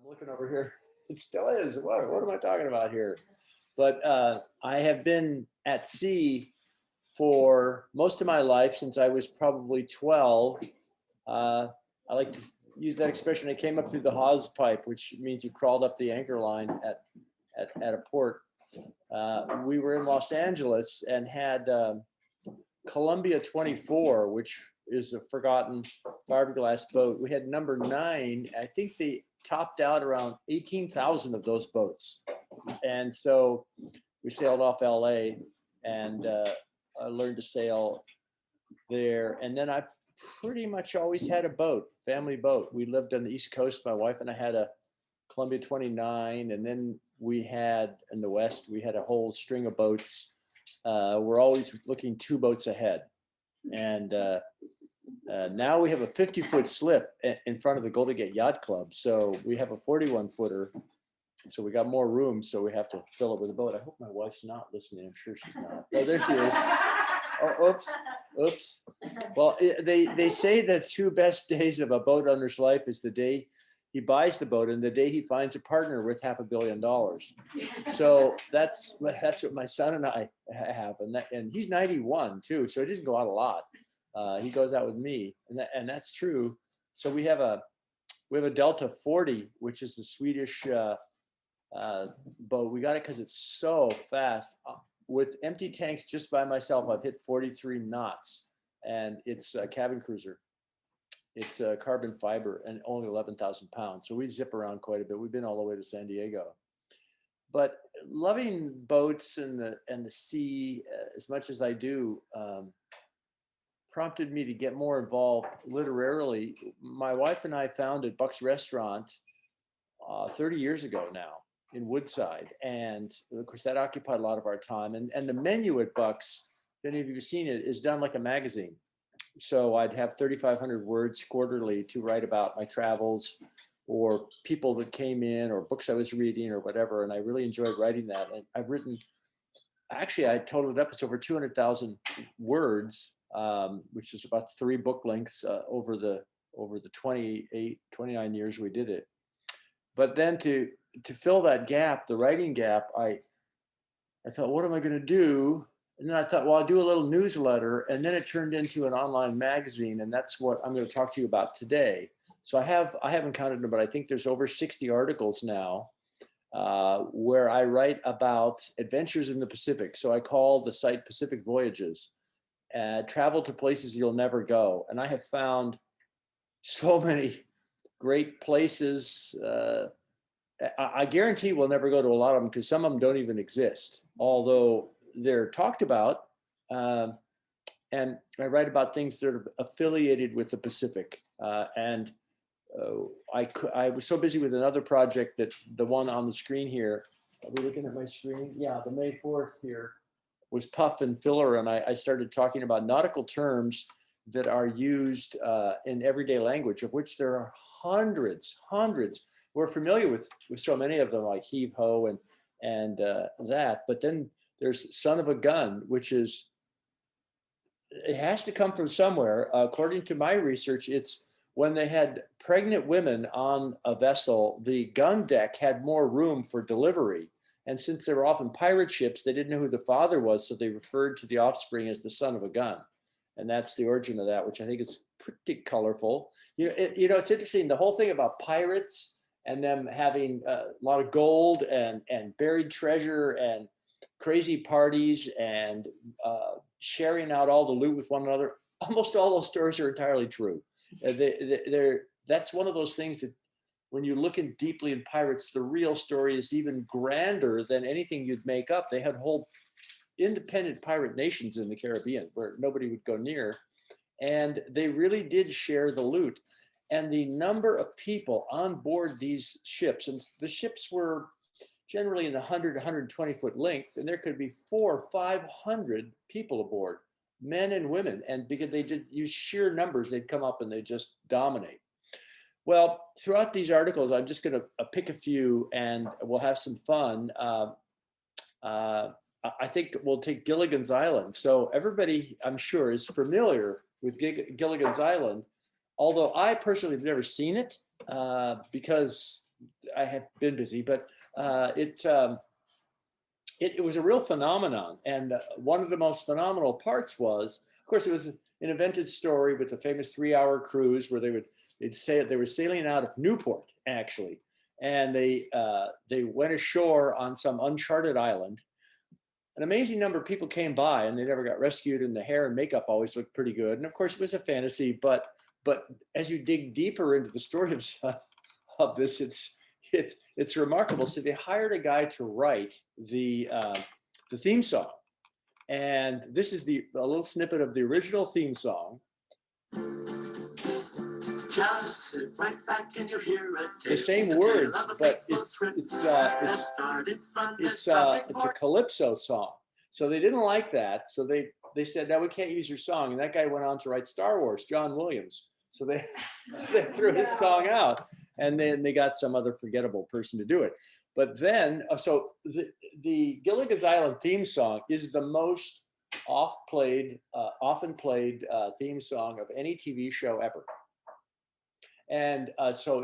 looking over here. It still is. What am I talking about here? But I have been at sea for most of my life since I was probably 12. I like to use that expression. I came up through the hawse pipe, which means you crawled up the anchor line at a port. We were in Los Angeles and had Columbia 24, which is a forgotten fiberglass boat. We had number 9. I think they topped out around 18,000 of those boats. And so we sailed off LA and I learned to sail there. And then I pretty much always had a boat, family boat. We lived on the East Coast. My wife and I had a Columbia 29. And then we had in the West, we had a whole string of boats. We're always looking 2 boats ahead. And now we have a 50-foot slip in front of the Golden Gate Yacht Club. So we have a 41-footer. So we got more room. So we have to fill it with a boat. I hope my wife's not listening. I'm sure she's not. Oh, there she is. Oh, oops. Well, they say the 2 best days of a boat owner's life is the day he buys the boat and the day he finds a partner worth $500 million. So that's what my son and I have, and he's 91 too, so it doesn't go out a lot. He goes out with me, and that's true. So we have a Delta 40, which is the Swedish boat. We got it because it's so fast. With empty tanks, just by myself, I've hit 43 knots, and it's a cabin cruiser. It's carbon fiber and only 11,000 pounds. So we zip around quite a bit. We've been all the way to San Diego. But loving boats and the sea as much as I do prompted me to get more involved literarily. My wife and I founded Buck's Restaurant 30 years ago now in Woodside. And of course, that occupied a lot of our time. And the menu at Buck's, if any of you have seen it, is done like a magazine. So I'd have 3,500 words quarterly to write about my travels or people that came in or books I was reading or whatever. And I really enjoyed writing that. And I've written, actually, I totaled it up, it's over 200,000 words, which is about 3 book lengths over the 29 years we did it. But then to fill that gap, the writing gap, I thought, what am I going to do? And then I thought, well, I'll do a little newsletter. And then it turned into an online magazine. And that's what I'm going to talk to you about today. So I haven't counted them, but I think there's over 60 articles now where I write about adventures in the Pacific. So I call the site Pacific Voyages, travel to places you'll never go. And I have found so many great places. I guarantee we'll never go to a lot of them because some of them don't even exist, although they're talked about, and I write about things that are affiliated with the Pacific. I was so busy with another project that the one on the screen here, are we looking at my screen? Yeah, the May 4th here was puff and filler, and I started talking about nautical terms that are used in everyday language, of which there are hundreds. We're familiar with so many of them, like heave ho and that, but then there's son of a gun, which is, it has to come from somewhere. According to my research, it's when they had pregnant women on a vessel, the gun deck had more room for delivery. And since they were often pirate ships, they didn't know who the father was, so they referred to the offspring as the son of a gun. And that's the origin of that, which I think is pretty colorful. It's interesting, the whole thing about pirates and them having a lot of gold and buried treasure and crazy parties and sharing out all the loot with one another. Almost all those stories are entirely true. That's one of those things that when you look in deeply in pirates, the real story is even grander than anything you'd make up. They had whole independent pirate nations in the Caribbean where nobody would go near. And they really did share the loot. And the number of people on board these ships, and the ships were generally in the 100 to 120 foot length, and there could be 400 or 500 people aboard, men and women. And because they did use sheer numbers, they'd come up and they just dominate. Well, throughout these articles, I'm just going to pick a few and we'll have some fun. I think we'll take Gilligan's Island. So everybody, I'm sure, is familiar with Gilligan's Island, although I personally have never seen it because I have been busy, but it was a real phenomenon. And one of the most phenomenal parts was, of course, it was an invented story with the famous 3-hour cruise where they'd say they were sailing out of Newport, actually. And they went ashore on some uncharted island. An amazing number of people came by and they never got rescued, and the hair and makeup always looked pretty good. And of course it was a fantasy, but as you dig deeper into the story of this, it's remarkable. So they hired a guy to write the theme song. And this is a little snippet of the original theme song. Just sit right back and you hear it. The same words, but it's a calypso song. So they didn't like that. So they said, no, we can't use your song. And that guy went on to write Star Wars, John Williams. So they threw his song out, and then they got some other forgettable person to do it. But then, so the Gilligan's Island theme song is the most often played theme song of any TV show ever. And so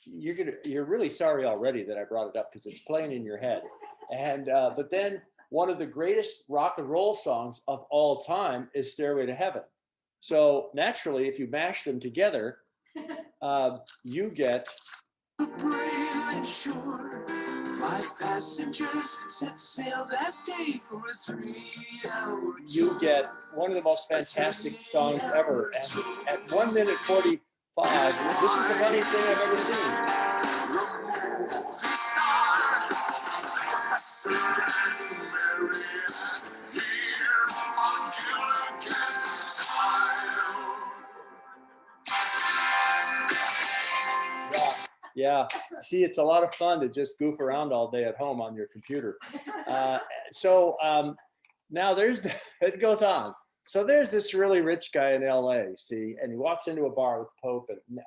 you're really sorry already that I brought it up, because it's playing in your head. And but then one of the greatest rock and roll songs of all time is Stairway to Heaven. So naturally, if you mash them together, you get. Shore, 5 passengers set sail that day for a 3-hour. You get one of the most fantastic songs ever. And at 1 minute 45, this is the funniest thing I've ever seen. Yeah, see, it's a lot of fun to just goof around all day at home on your computer. So now it goes on. So there's this really rich guy in LA, see, and he walks into a bar with the Pope, and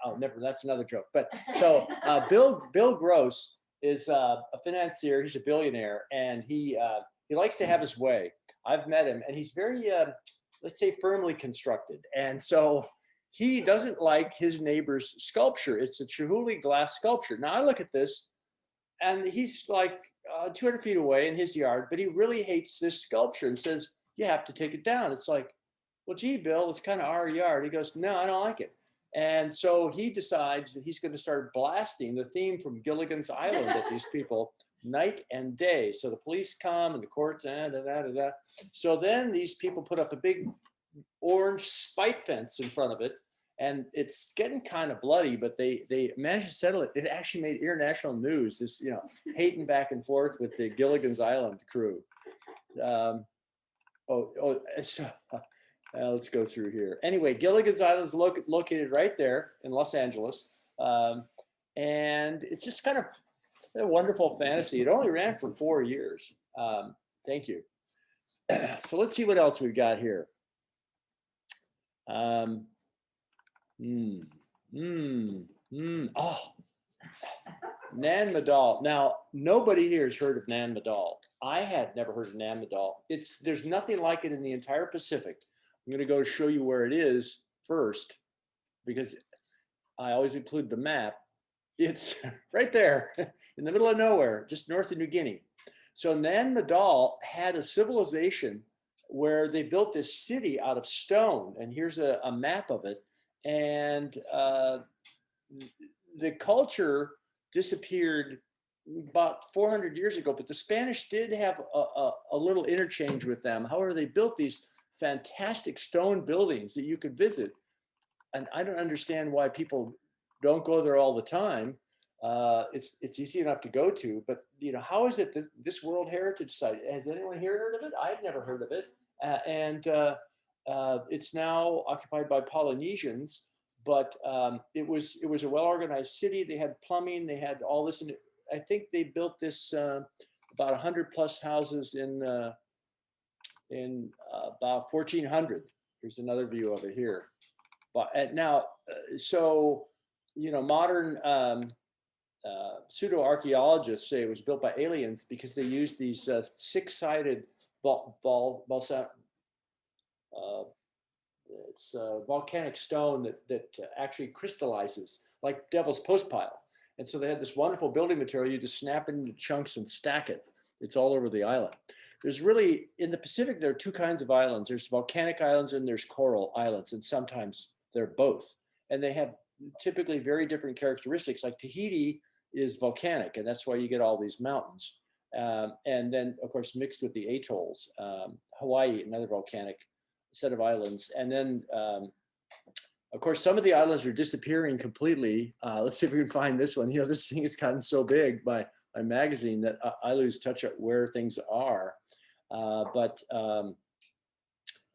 that's another joke. But so Bill Gross is a financier. He's a billionaire, and he likes to have his way. I've met him, and he's very, let's say, firmly constructed. And so he doesn't like his neighbor's sculpture. It's a Chihuly glass sculpture. Now I look at this, and he's like 200 feet away in his yard, but he really hates this sculpture and says, you have to take it down. It's like, well, gee, Bill, it's kind of our yard. He goes, no, I don't like it. And so he decides that he's going to start blasting the theme from Gilligan's Island at these people night and day. So the police come and the courts, So then these people put up a big orange spike fence in front of it, and it's getting kind of bloody, but they managed to settle it. It actually made international news, this, hating back and forth with the Gilligan's Island crew. Let's go through here. Anyway, Gilligan's Island is located right there in Los Angeles. And it's just kind of a wonderful fantasy. It only ran for 4 years. Thank you. So let's see what else we've got here. Oh, Nan Madol. Now, nobody here has heard of Nan Madol. I had never heard of Nan Madol. There's nothing like it in the entire Pacific. I'm going to go show you where it is first, because I always include the map. It's right there in the middle of nowhere, just north of New Guinea. So Nan Madol had a civilization where they built this city out of stone. And here's a map of it. And the culture disappeared about 400 years ago, but the Spanish did have a little interchange with them. However, they built these fantastic stone buildings that you could visit. And I don't understand why people don't go there all the time. It's easy enough to go to, but how is it that this World Heritage Site, has anyone here heard of it? I've never heard of it. And it's now occupied by Polynesians, but it was a well-organized city. They had plumbing, they had all this. And I think they built this about 100 plus houses in about 1400. Here's another view of it here. But now, modern pseudo-archaeologists say it was built by aliens because they used these 6-sided volcanic stone that actually crystallizes like Devil's Postpile. And so they had this wonderful building material. You just snap it into chunks and stack it. It's all over the island. There's really, in the Pacific, there are two kinds of islands. There's volcanic islands and there's coral islands, and sometimes they're both. And they have typically very different characteristics. Like Tahiti is volcanic, and that's why you get all these mountains. And then, of course, mixed with the atolls. Hawaii, another volcanic set of islands. And then, of course, some of the islands are disappearing completely. Let's see if we can find this one. You know, this thing has gotten so big by magazine that I lose touch of where things are. But I'm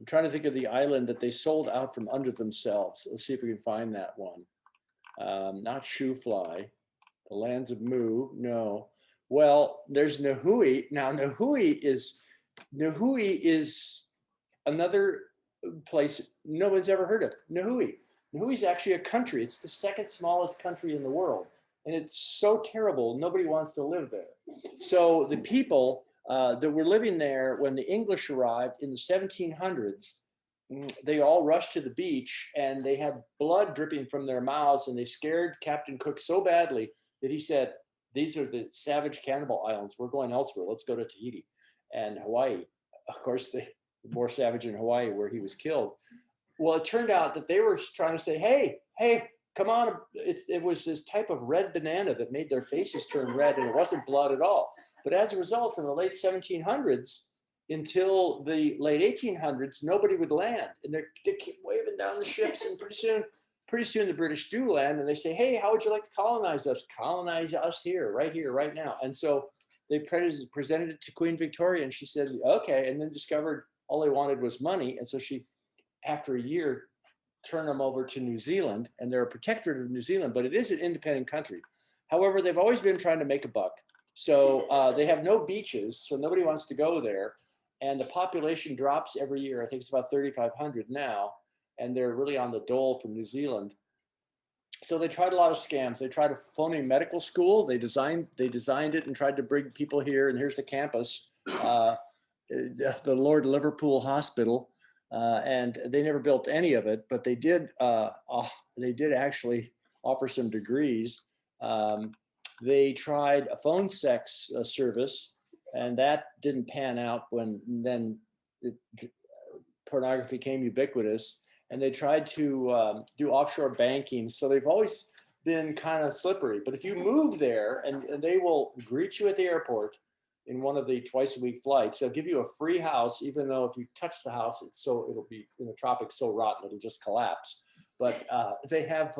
trying to think of the island that they sold out from under themselves. Let's see if we can find that one. Not Shoofly, the lands of Mu, no. Well, there's Nihui. Now, Nihui is another place no one's ever heard of. Nihui. Nihui is actually a country. It's the second smallest country in the world. And it's so terrible, nobody wants to live there. So the people that were living there when the English arrived in the 1700s, they all rushed to the beach and they had blood dripping from their mouths, and they scared Captain Cook so badly that he said, these are the savage cannibal islands. We're going elsewhere. Let's go to Tahiti and Hawaii. Of course, they were more savage in Hawaii, where he was killed. Well, it turned out that they were trying to say, hey, come on. It was this type of red banana that made their faces turn red, and it wasn't blood at all. But as a result, from the late 1700s until the late 1800s, nobody would land. And they keep waving down the ships, and pretty soon the British do land, and they say, hey, how would you like to colonize us? Colonize us here, right now. And so they presented it to Queen Victoria, and she said, okay, and then discovered all they wanted was money. And so she, after a year, turned them over to New Zealand, and they're a protectorate of New Zealand, but it is an independent country. However, they've always been trying to make a buck. So they have no beaches, so nobody wants to go there. And the population drops every year. I think it's about 3,500 now. And they're really on the dole from New Zealand. So they tried a lot of scams. They tried a phony medical school. They designed it and tried to bring people here. And here's the campus, the Lord Liverpool Hospital. And they never built any of it, but they did actually offer some degrees. They tried a phone sex service, and that didn't pan out when then pornography came ubiquitous. And they tried to do offshore banking. So they've always been kind of slippery. But if you move there, and they will greet you at the airport in one of the twice-a-week flights, they'll give you a free house, even though if you touch the house, it'll be in the tropics so rotten it'll just collapse. But they have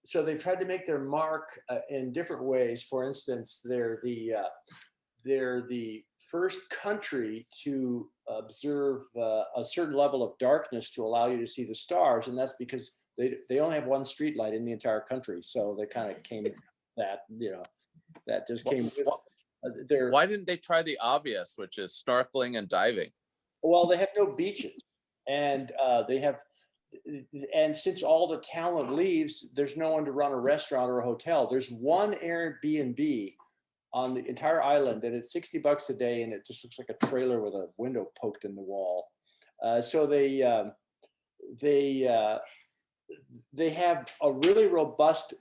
so they've tried to make their mark in different ways. For instance, they're the first country to observe a certain level of darkness to allow you to see the stars, and that's because they only have one street light in the entire country. So they kind of came that that just came. Why didn't they try the obvious, which is snorkeling and diving? Well, they have no beaches, and and since all the talent leaves, there's no one to run a restaurant or a hotel. There's one Airbnb on the entire island, and it's $60 a day, and it just looks like a trailer with a window poked in the wall. So they have a really robust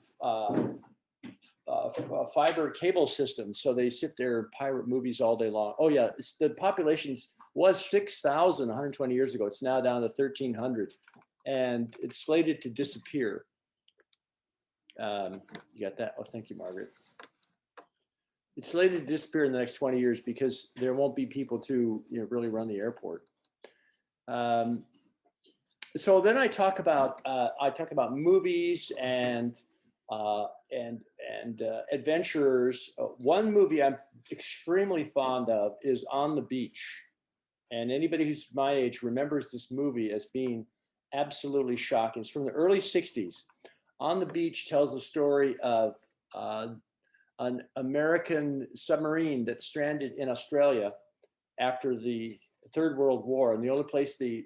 fiber cable system. So they sit there and pirate movies all day long. Oh yeah, the population was 6,000 120 years ago. It's now down to 1,300, and it's slated to disappear. You got that? Oh, thank you, Margaret. It's slated to disappear in the next 20 years because there won't be people to really run the airport. So then I talk about movies and adventurers. One movie I'm extremely fond of is On the Beach, and anybody who's my age remembers this movie as being absolutely shocking. It's from the early 60s. On the Beach tells the story of an American submarine that stranded in Australia after the Third World War. And the only place the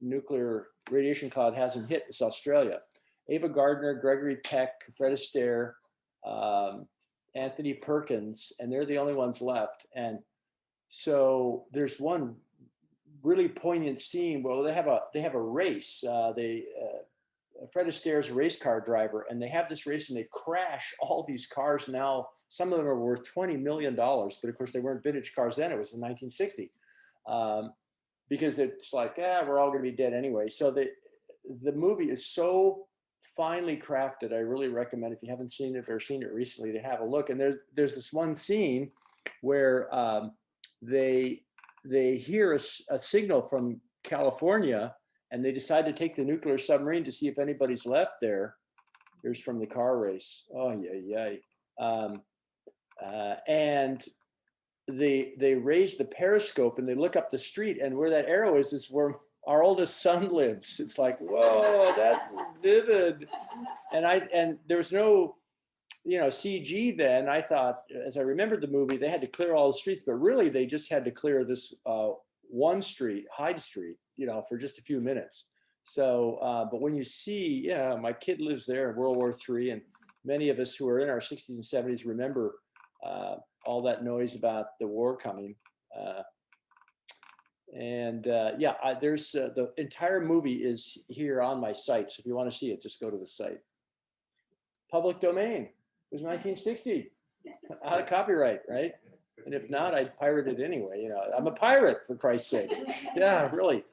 nuclear radiation cloud hasn't hit is Australia. Ava Gardner, Gregory Peck, Fred Astaire, Anthony Perkins, and they're the only ones left. And so there's one really poignant scene where they have a race. Fred Astaire's a race car driver, and they have this race and they crash all these cars. Now, some of them are worth $20 million, but of course they weren't vintage cars then. It was in 1960. Because it's like, we're all going to be dead anyway. So the movie is so finely crafted. I really recommend, if you haven't seen it or seen it recently, to have a look. And there's this one scene where they hear a signal from California, and they decide to take the nuclear submarine to see if anybody's left there. Here's from the car race. Oh, yeah. And they raise the periscope and they look up the street, and where that arrow is where our oldest son lives. It's like, whoa, that's vivid. And there was no, CG then. I thought, as I remembered the movie, they had to clear all the streets, but really they just had to clear this one street, Hyde Street, for just a few minutes. So, but when you see, my kid lives there in World War III, and many of us who are in our 60s and 70s remember all that noise about the war coming. There's the entire movie is here on my site. So if you want to see it, just go to the site. Public domain. It was 1960. Out of copyright, right? And if not, I'd pirate it anyway. I'm a pirate, for Christ's sake. Yeah, really.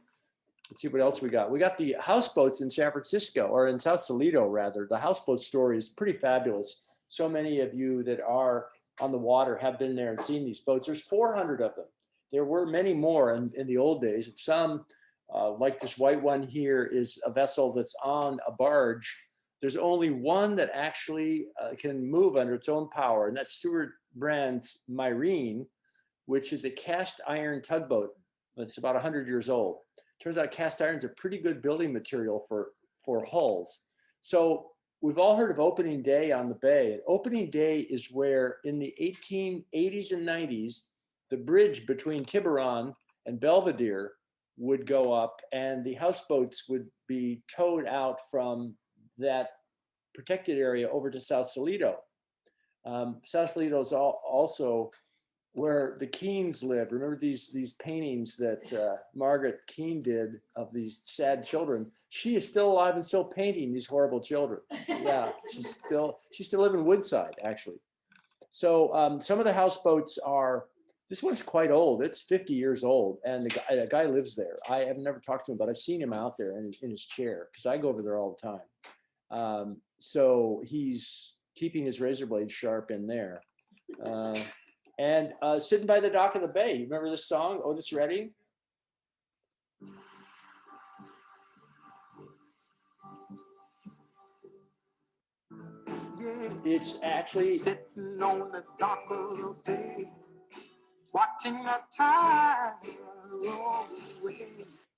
Let's see what else we got. We got the houseboats in San Francisco, or in South Toledo, rather. The houseboat story is pretty fabulous. So many of you that are on the water have been there and seen these boats. There's 400 of them. There were many more in the old days. Some, like this white one here, is a vessel that's on a barge. There's only one that actually can move under its own power, and that's Stuart Brand's Myrene, which is a cast iron tugboat. It's about 100 years old. Turns out cast iron is a pretty good building material for hulls. So we've all heard of opening day on the bay. And opening day is where, in the 1880s and 90s, the bridge between Tiburon and Belvedere would go up, and the houseboats would be towed out from that protected area over to South Toledo. South Toledo is also where the Keens lived. Remember these paintings that Margaret Keene did of these sad children? She is still alive and still painting these horrible children. Yeah, she still lives in Woodside, actually. So some of the houseboats are, this one's quite old. It's 50 years old, and the guy lives there. I have never talked to him, but I've seen him out there in his chair, because I go over there all the time. So he's keeping his razor blade sharp in there. And sitting by the dock of the bay. You remember this song, Otis Redding? It's actually sitting on the dock of the bay, watching the tide roll away.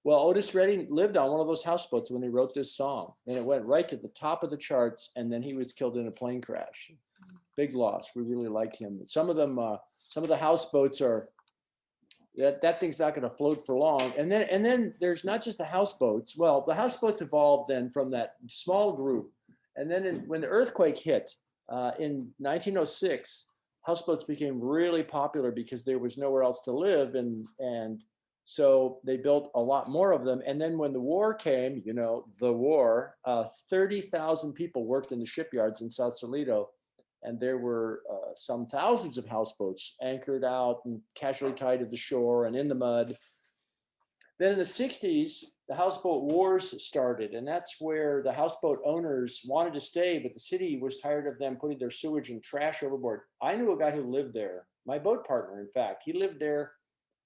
Well, Otis Redding lived on one of those houseboats when he wrote this song, and it went right to the top of the charts, and then he was killed in a plane crash. Big loss. We really liked him. Some of the houseboats are, that thing's not going to float for long. And then there's not just the houseboats. Well, the houseboats evolved then from that small group. And then when the earthquake hit in 1906, houseboats became really popular because there was nowhere else to live. And so they built a lot more of them. And then when the war came, the war, 30,000 people worked in the shipyards in South Toledo. And there were some thousands of houseboats anchored out and casually tied to the shore and in the mud. Then in the 60s, the houseboat wars started, and that's where the houseboat owners wanted to stay, but the city was tired of them putting their sewage and trash overboard. I knew a guy who lived there, my boat partner, in fact. He lived there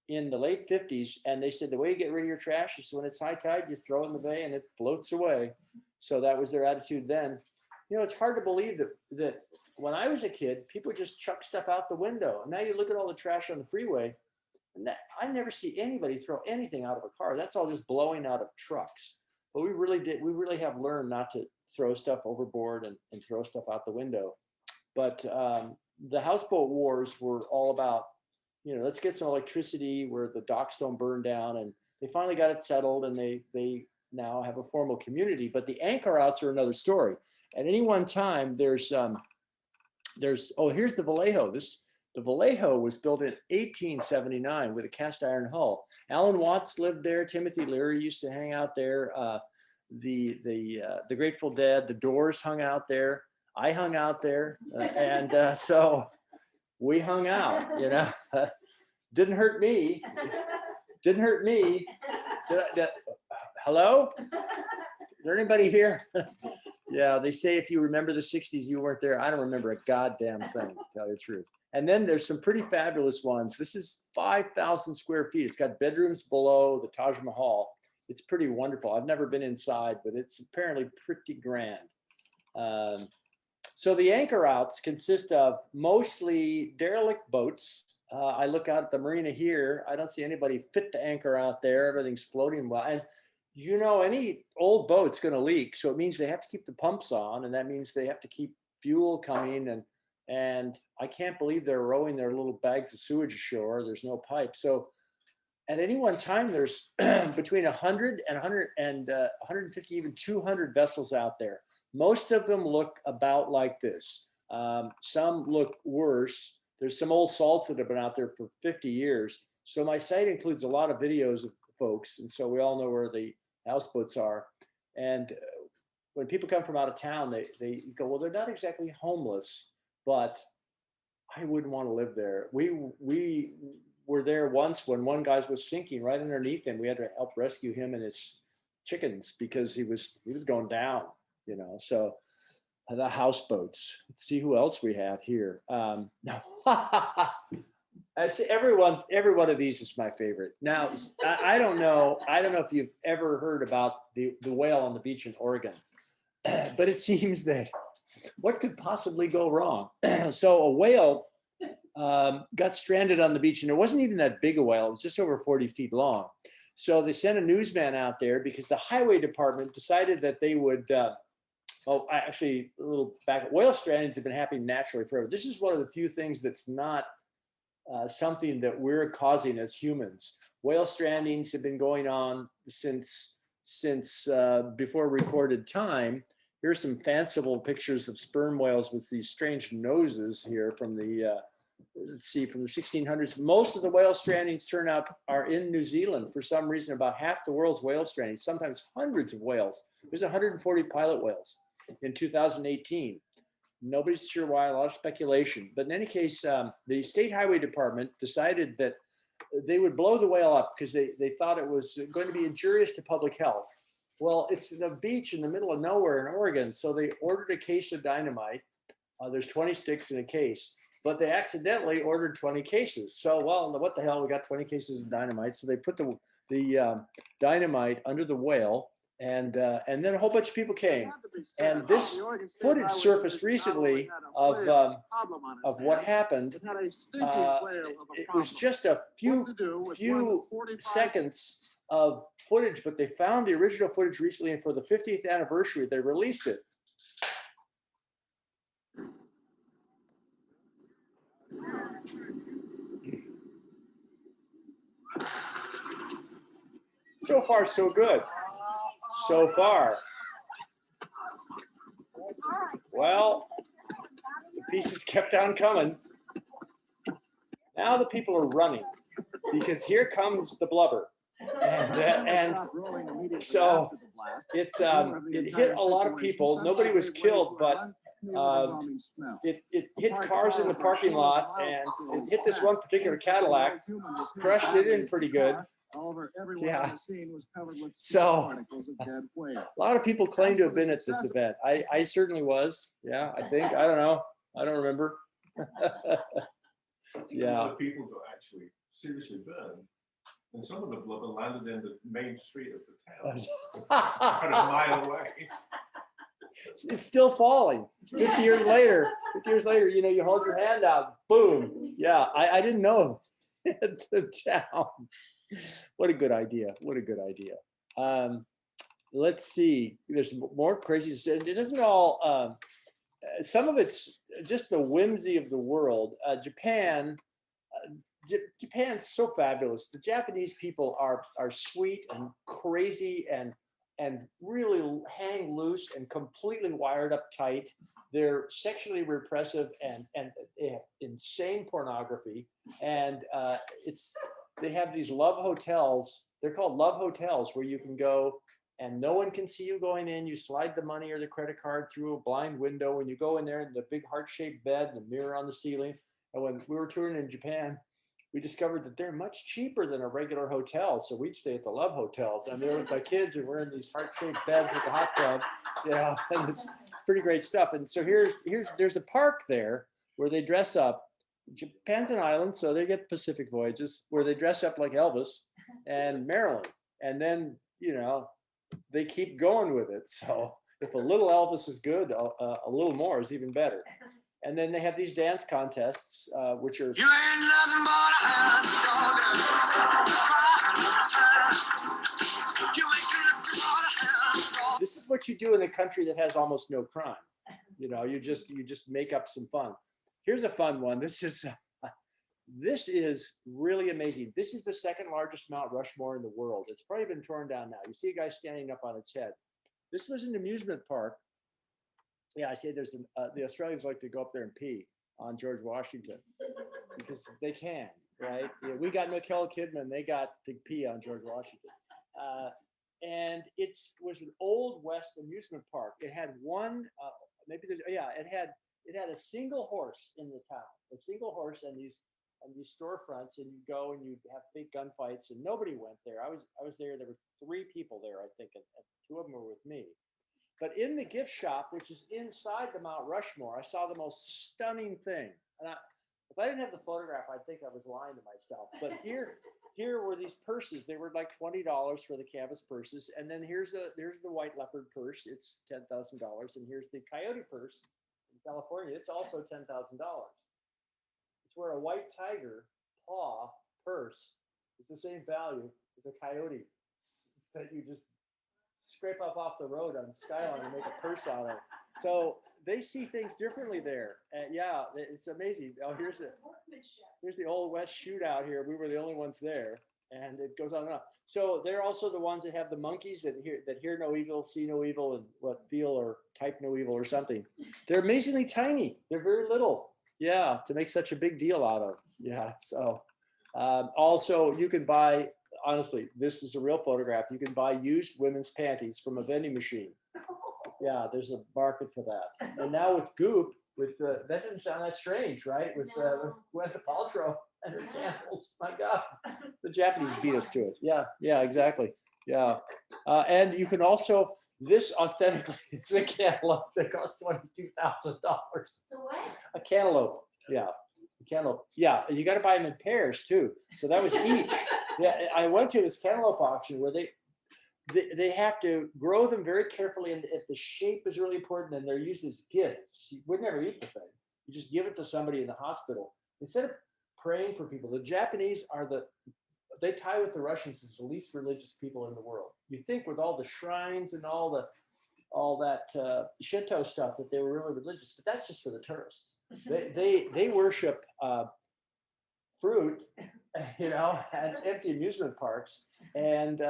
in the late 50s, and they said the way you get rid of your trash is when it's high tide, you throw it in the bay and it floats away. So that was their attitude then. It's hard to believe that when I was a kid, people just chuck stuff out the window. And now you look at all the trash on the freeway, and I never see anybody throw anything out of a car. That's all just blowing out of trucks. But we really have learned not to throw stuff overboard and throw stuff out the window. But the houseboat wars were all about, let's get some electricity where the docks don't burn down. And they finally got it settled, and they now have a formal community. But the anchor outs are another story. At any one time, here's the Vallejo. The Vallejo was built in 1879 with a cast iron hull. Alan Watts lived there. Timothy Leary used to hang out there. the Grateful Dead, the Doors hung out there. I hung out there, so we hung out. You know, didn't hurt me. Didn't hurt me. Hello? Is there anybody here? Yeah, they say if you remember the 60s, you weren't there. I don't remember a goddamn thing, to tell you the truth. And then there's some pretty fabulous ones. This is 5,000 square feet. It's got bedrooms below the Taj Mahal. It's pretty wonderful. I've never been inside, but it's apparently pretty grand. So the anchor outs consist of mostly derelict boats. I look out at the marina here. I don't see anybody fit to anchor out there. Everything's floating well. And you know, any old boat's going to leak. So it means they have to keep the pumps on, and that means they have to keep fuel coming. And I can't believe they're rowing their little bags of sewage ashore. There's no pipe. So at any one time, there's between 100 and 150, even 200 vessels out there. Most of them look about like this. Some look worse. There's some old salts that have been out there for 50 years. So my site includes a lot of videos of folks. And so we all know where the houseboats are. And when people come from out of town, they go, well, they're not exactly homeless, but I wouldn't want to live there. We were there once when one guy was sinking right underneath him. We had to help rescue him and his chickens because he was going down, you know. So the houseboats. Let's see who else we have here. I see every one of these is my favorite. Now, I don't know if you've ever heard about the whale on the beach in Oregon, but it seems that what could possibly go wrong? So a whale got stranded on the beach, and it wasn't even that big a whale. It was just over 40 feet long. So they sent a newsman out there because the highway department decided that they would, actually a little back, whale strandings have been happening naturally forever. This is one of the few things that's not something that we're causing as humans. Whale strandings have been going on since before recorded time. Here's some fanciful pictures of sperm whales with these strange noses here from the, let's see, from the 1600s. Most of the whale strandings turn out are in New Zealand. For some reason, about half the world's whale strandings, sometimes hundreds of whales. There's 140 pilot whales in 2018. Nobody's sure why, a lot of speculation. But in any case, the State Highway Department decided that they would blow the whale up because they thought it was going to be injurious to public health. Well, it's the beach in the middle of nowhere in Oregon, so they ordered a case of dynamite. There's 20 sticks in a case, but they accidentally ordered 20 cases. So, well, what the hell, we got 20 cases of dynamite. So they put the dynamite under the whale, and then a whole bunch of people came. And this footage surfaced recently of what happened. It was just a few seconds of footage, but they found the original footage recently, and for the 50th anniversary, they released it. So far, so good. So far. Well, the pieces kept on coming. Now the people are running because here comes the blubber. And so it hit a lot of people. Nobody was killed, but it hit cars in the parking lot, and it hit this one particular Cadillac, crushed it in pretty good. Yeah. So a lot of people claim to have been at this event. I certainly was. Yeah, I think. I don't know. I don't remember. Yeah. A lot of people got actually seriously burned. And some of the blubber landed in the main street of the town, about a mile away. It's still falling. 50 years later, you know, you hold your hand out, boom. Yeah, I didn't know the town. What a good idea. What a good idea. Let's see. There's more crazy. It isn't all, some of it's just the whimsy of the world. Japan's so fabulous. The Japanese people are sweet and crazy and really hang loose and completely wired up tight. They're sexually repressive and they have insane pornography. And they have these love hotels. They're called love hotels where you can go and no one can see you going in. You slide the money or the credit card through a blind window. When you go in there, and the big heart-shaped bed and the mirror on the ceiling. And when we were touring in Japan, we discovered that they're much cheaper than a regular hotel. So we'd stay at the Love Hotels. I'm there with my kids, and we're in these heart-shaped beds with the hot tub. Yeah, and it's pretty great stuff. And so there's a park there where they dress up. Japan's an island, so they get Pacific Voyages, where they dress up like Elvis and Marilyn. And then, you know, they keep going with it. So if a little Elvis is good, a little more is even better. And then they have these dance contests, which are. You ain't nothing but a hound dog. You ain't nothing but a hound dog. This is what you do in a country that has almost no crime. You know, you just make up some fun. Here's a fun one. This is really amazing. This is the second largest Mount Rushmore in the world. It's probably been torn down now. You see a guy standing up on its head. This was an amusement park. Yeah, I say there's the Australians like to go up there and pee on George Washington because they can, right? Yeah, we got Nicole Kidman, they got to pee on George Washington. And it was an old West amusement park. It had one, it had a single horse in the town, a single horse, and these storefronts, and you go and you have big gunfights, and nobody went there. I was there. There were 3 people there, I think, and 2 of them were with me. But in the gift shop, which is inside the Mount Rushmore, I saw the most stunning thing. And if I didn't have the photograph, I'd think I was lying to myself. But here were these purses. They were like $20 for the canvas purses. And then here's the white leopard purse. It's $10,000. And here's the coyote purse in California. It's also $10,000. It's where a white tiger paw purse is the same value as a coyote that you just scrape up off the road on Skyline and make a purse out of. So they see things differently there. Yeah, it's amazing. Oh, here's the Old West shootout here. We were the only ones there, and it goes on and on. So they're also the ones that have the monkeys that hear no evil, see no evil, and feel or type no evil or something. They're amazingly tiny. They're very little. Yeah, to make such a big deal out of. Yeah. So also you can buy. Honestly, this is a real photograph. You can buy used women's panties from a vending machine. Yeah, there's a market for that. And now with Goop, that doesn't sound that strange, right? With Gwyneth Paltrow and her candles. My God, the Japanese beat us to it. Yeah, exactly. Yeah, and you can also, this authentically is a cantaloupe that costs $22,000. So what? A cantaloupe. Yeah. Cantaloupe. Yeah, you got to buy them in pairs too. So that was each. Yeah, I went to this cantaloupe auction where they have to grow them very carefully, and if the shape is really important, and they're used as gifts. You would never eat the thing. You just give it to somebody in the hospital instead of praying for people. The Japanese they tie with the Russians as the least religious people in the world. You think with all the shrines and all that Shinto stuff that they were really religious, but that's just for the tourists. They worship fruit, you know, and empty amusement parks. And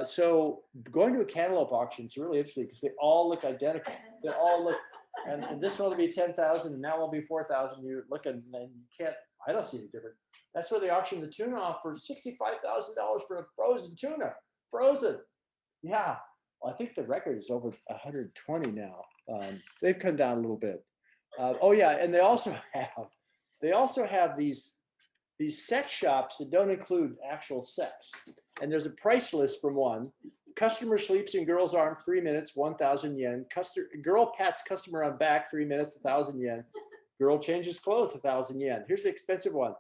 so going to a cantaloupe auction is really interesting because they all look identical. They all look, and this one will be 10,000, and that will be 4,000. You look and you can't. I don't see any different. That's where they auction the tuna off for $65,000 for a frozen tuna. Frozen. Yeah. Well, I think the record is over 120 now. They've come down a little bit. Oh yeah, and they also have these sex shops that don't include actual sex. And there's a price list from one. Customer sleeps in girl's arm 3 minutes, 1,000 yen. Girl pats customer on back 3 minutes, 1,000 yen. Girl changes clothes, 1,000 yen. Here's the expensive one.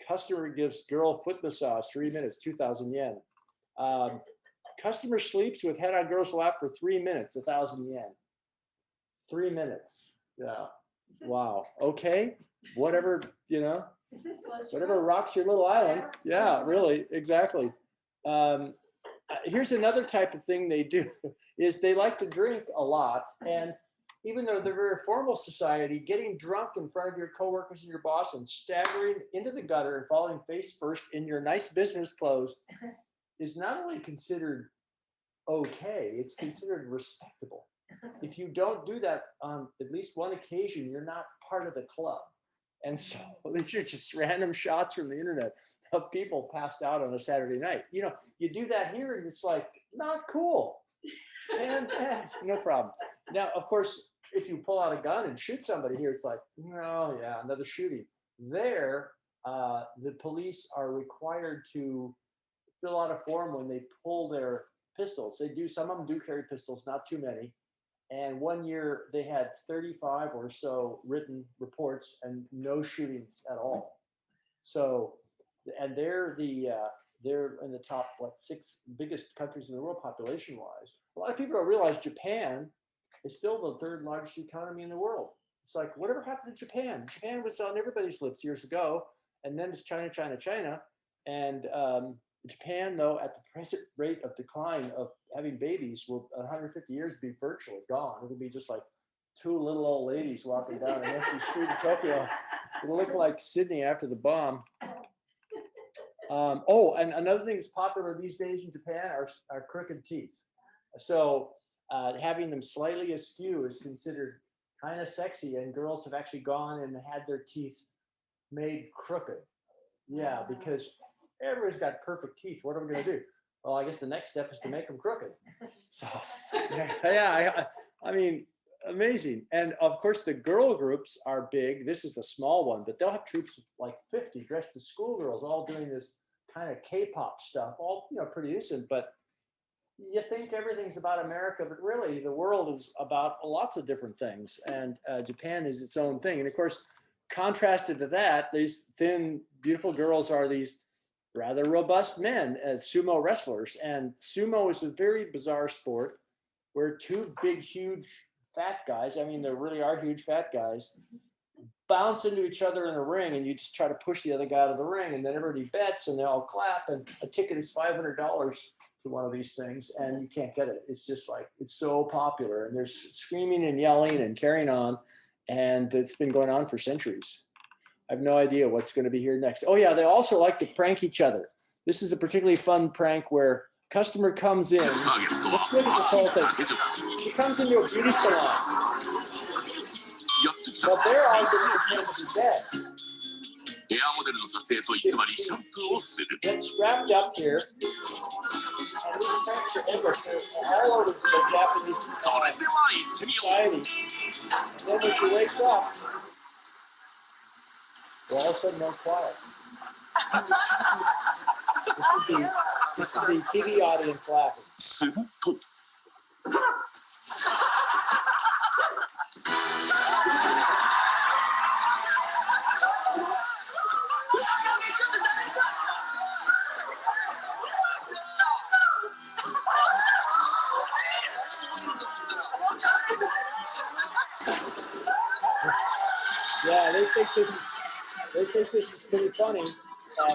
Customer gives girl foot massage 3 minutes, 2,000 yen. Customer sleeps with head on girl's lap for 3 minutes, 1,000 yen. 3 minutes. Yeah. Wow. Okay. Whatever, you know, whatever rocks your little island. Yeah, really. Exactly. Here's another type of thing they do is they like to drink a lot. And even though they're a very formal society, getting drunk in front of your coworkers and your boss and staggering into the gutter and falling face first in your nice business clothes is not only considered okay, it's considered respectable. If you don't do that on at least one occasion, you're not part of the club. And so these are just random shots from the internet of people passed out on a Saturday night. You know, you do that here and it's like, not cool. And no problem. Now, of course, if you pull out a gun and shoot somebody here, it's like, oh yeah, another shooting. There, the police are required to fill out a form when they pull their pistols. They do, some of them do carry pistols, not too many. And one year they had 35 or so written reports and no shootings at all. So, and they're in the top, what, 6 biggest countries in the world population wise. A lot of people don't realize Japan is still the 3rd largest economy in the world. It's like, whatever happened to Japan? Japan was on everybody's lips years ago. And then it's China, China, China. And Japan, though, at the present rate of decline of having babies, will 150 years be virtually gone. It'll be just like 2 little old ladies walking down an empty street in Tokyo. It'll look like Sydney after the bomb. Oh, and another thing that's popular these days in Japan are crooked teeth. So having them slightly askew is considered kind of sexy, and girls have actually gone and had their teeth made crooked. Yeah, because everybody's got perfect teeth. What are we going to do? Well, I guess the next step is to make them crooked. So, yeah, I mean, amazing. And of course, the girl groups are big. This is a small one, but they'll have troops of like 50 dressed as schoolgirls, all doing this kind of K-pop stuff, all, you know, pretty innocent. But you think everything's about America, but really the world is about lots of different things. And Japan is its own thing. And of course, contrasted to that, these thin, beautiful girls are these rather robust men as sumo wrestlers. And sumo is a very bizarre sport where 2 big, huge, fat guys, I mean, there really are huge fat guys, bounce into each other in a ring, and you just try to push the other guy out of the ring, and then everybody bets and they all clap, and a ticket is $500 to one of these things, and you can't get it. It's just like, it's so popular, and there's screaming and yelling and carrying on, and it's been going on for centuries. I have no idea what's going to be here next. Oh yeah, they also like to prank each other. This is a particularly fun prank where customer comes in. Let's look at this whole thing. He comes into a beauty salon. But they're all going to pretend to be dead. Gets strapped up here. And these pranks are endless. All over the Japanese society. And then when she wakes up, well, all of a sudden they're quiet. This is the TV audience laughing. Yeah, they think this is pretty funny, but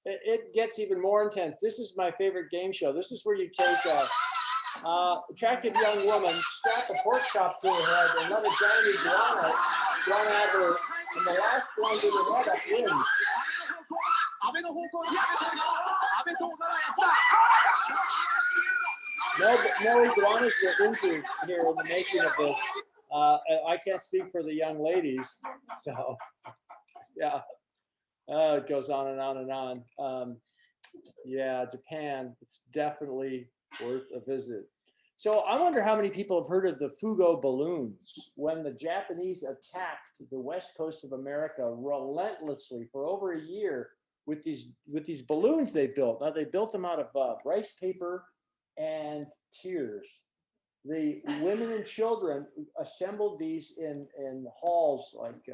it gets even more intense. This is my favorite game show. This is where you take a attractive young woman, strap a pork chop to her head, and let a giant iguana run at her, and the last one to the head up wins. No iguanas were injured here in the making of this. I can't speak for the young ladies, so yeah. It goes on and on and on. Yeah, Japan, it's definitely worth a visit. So I wonder how many people have heard of the Fugo balloons. When the Japanese attacked the west coast of America relentlessly for over a year with these balloons they built. Now they built them out of rice paper and tears. The women and children assembled these in halls like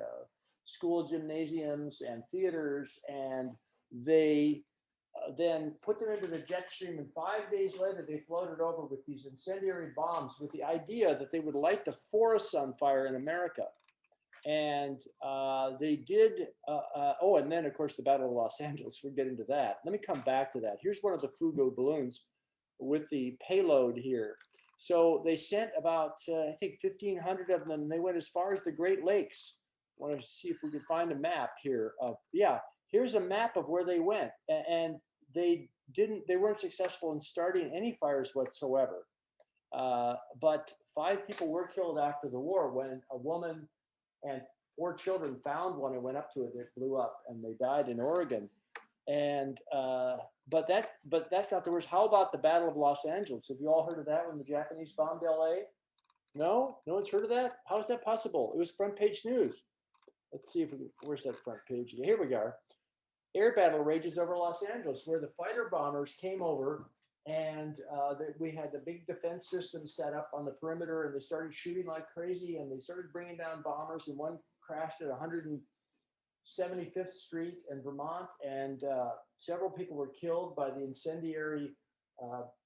school gymnasiums and theaters, and they then put them into the jet stream, and 5 days later they floated over with these incendiary bombs with the idea that they would light the forests on fire in America. And they did, oh, and then of course the Battle of Los Angeles, we'll get into that. Let me come back to that. Here's one of the Fugo balloons with the payload here. So they sent about, I think 1,500 of them, and they went as far as the Great Lakes. I want to see if we can find a map here of, yeah, here's a map of where they went. And they weren't successful in starting any fires whatsoever. But 5 people were killed after the war when a woman and 4 children found one and went up to it. It blew up and they died in Oregon. And but that's not the worst. How about the Battle of Los Angeles? Have you all heard of that when the Japanese bombed LA? No one's heard of that. How is that possible? It was front page news. Let's see if where's that front page? Here we go. Air battle rages over Los Angeles, where the fighter bombers came over, and we had the big defense system set up on the perimeter, and they started shooting like crazy, and they started bringing down bombers, and one crashed at 175th Street in Vermont, and several people were killed by the incendiary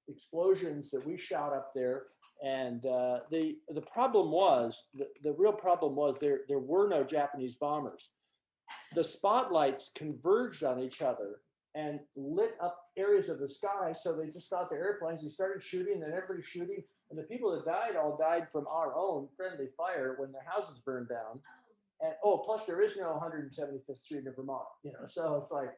explosions that we shot up there. And the problem was, the real problem was there were no Japanese bombers. The spotlights converged on each other and lit up areas of the sky. So they just thought the airplanes, they started shooting, and everybody shooting. And the people that died all died from our own friendly fire when their houses burned down. And plus there is no 175th Street in Vermont, so it's like,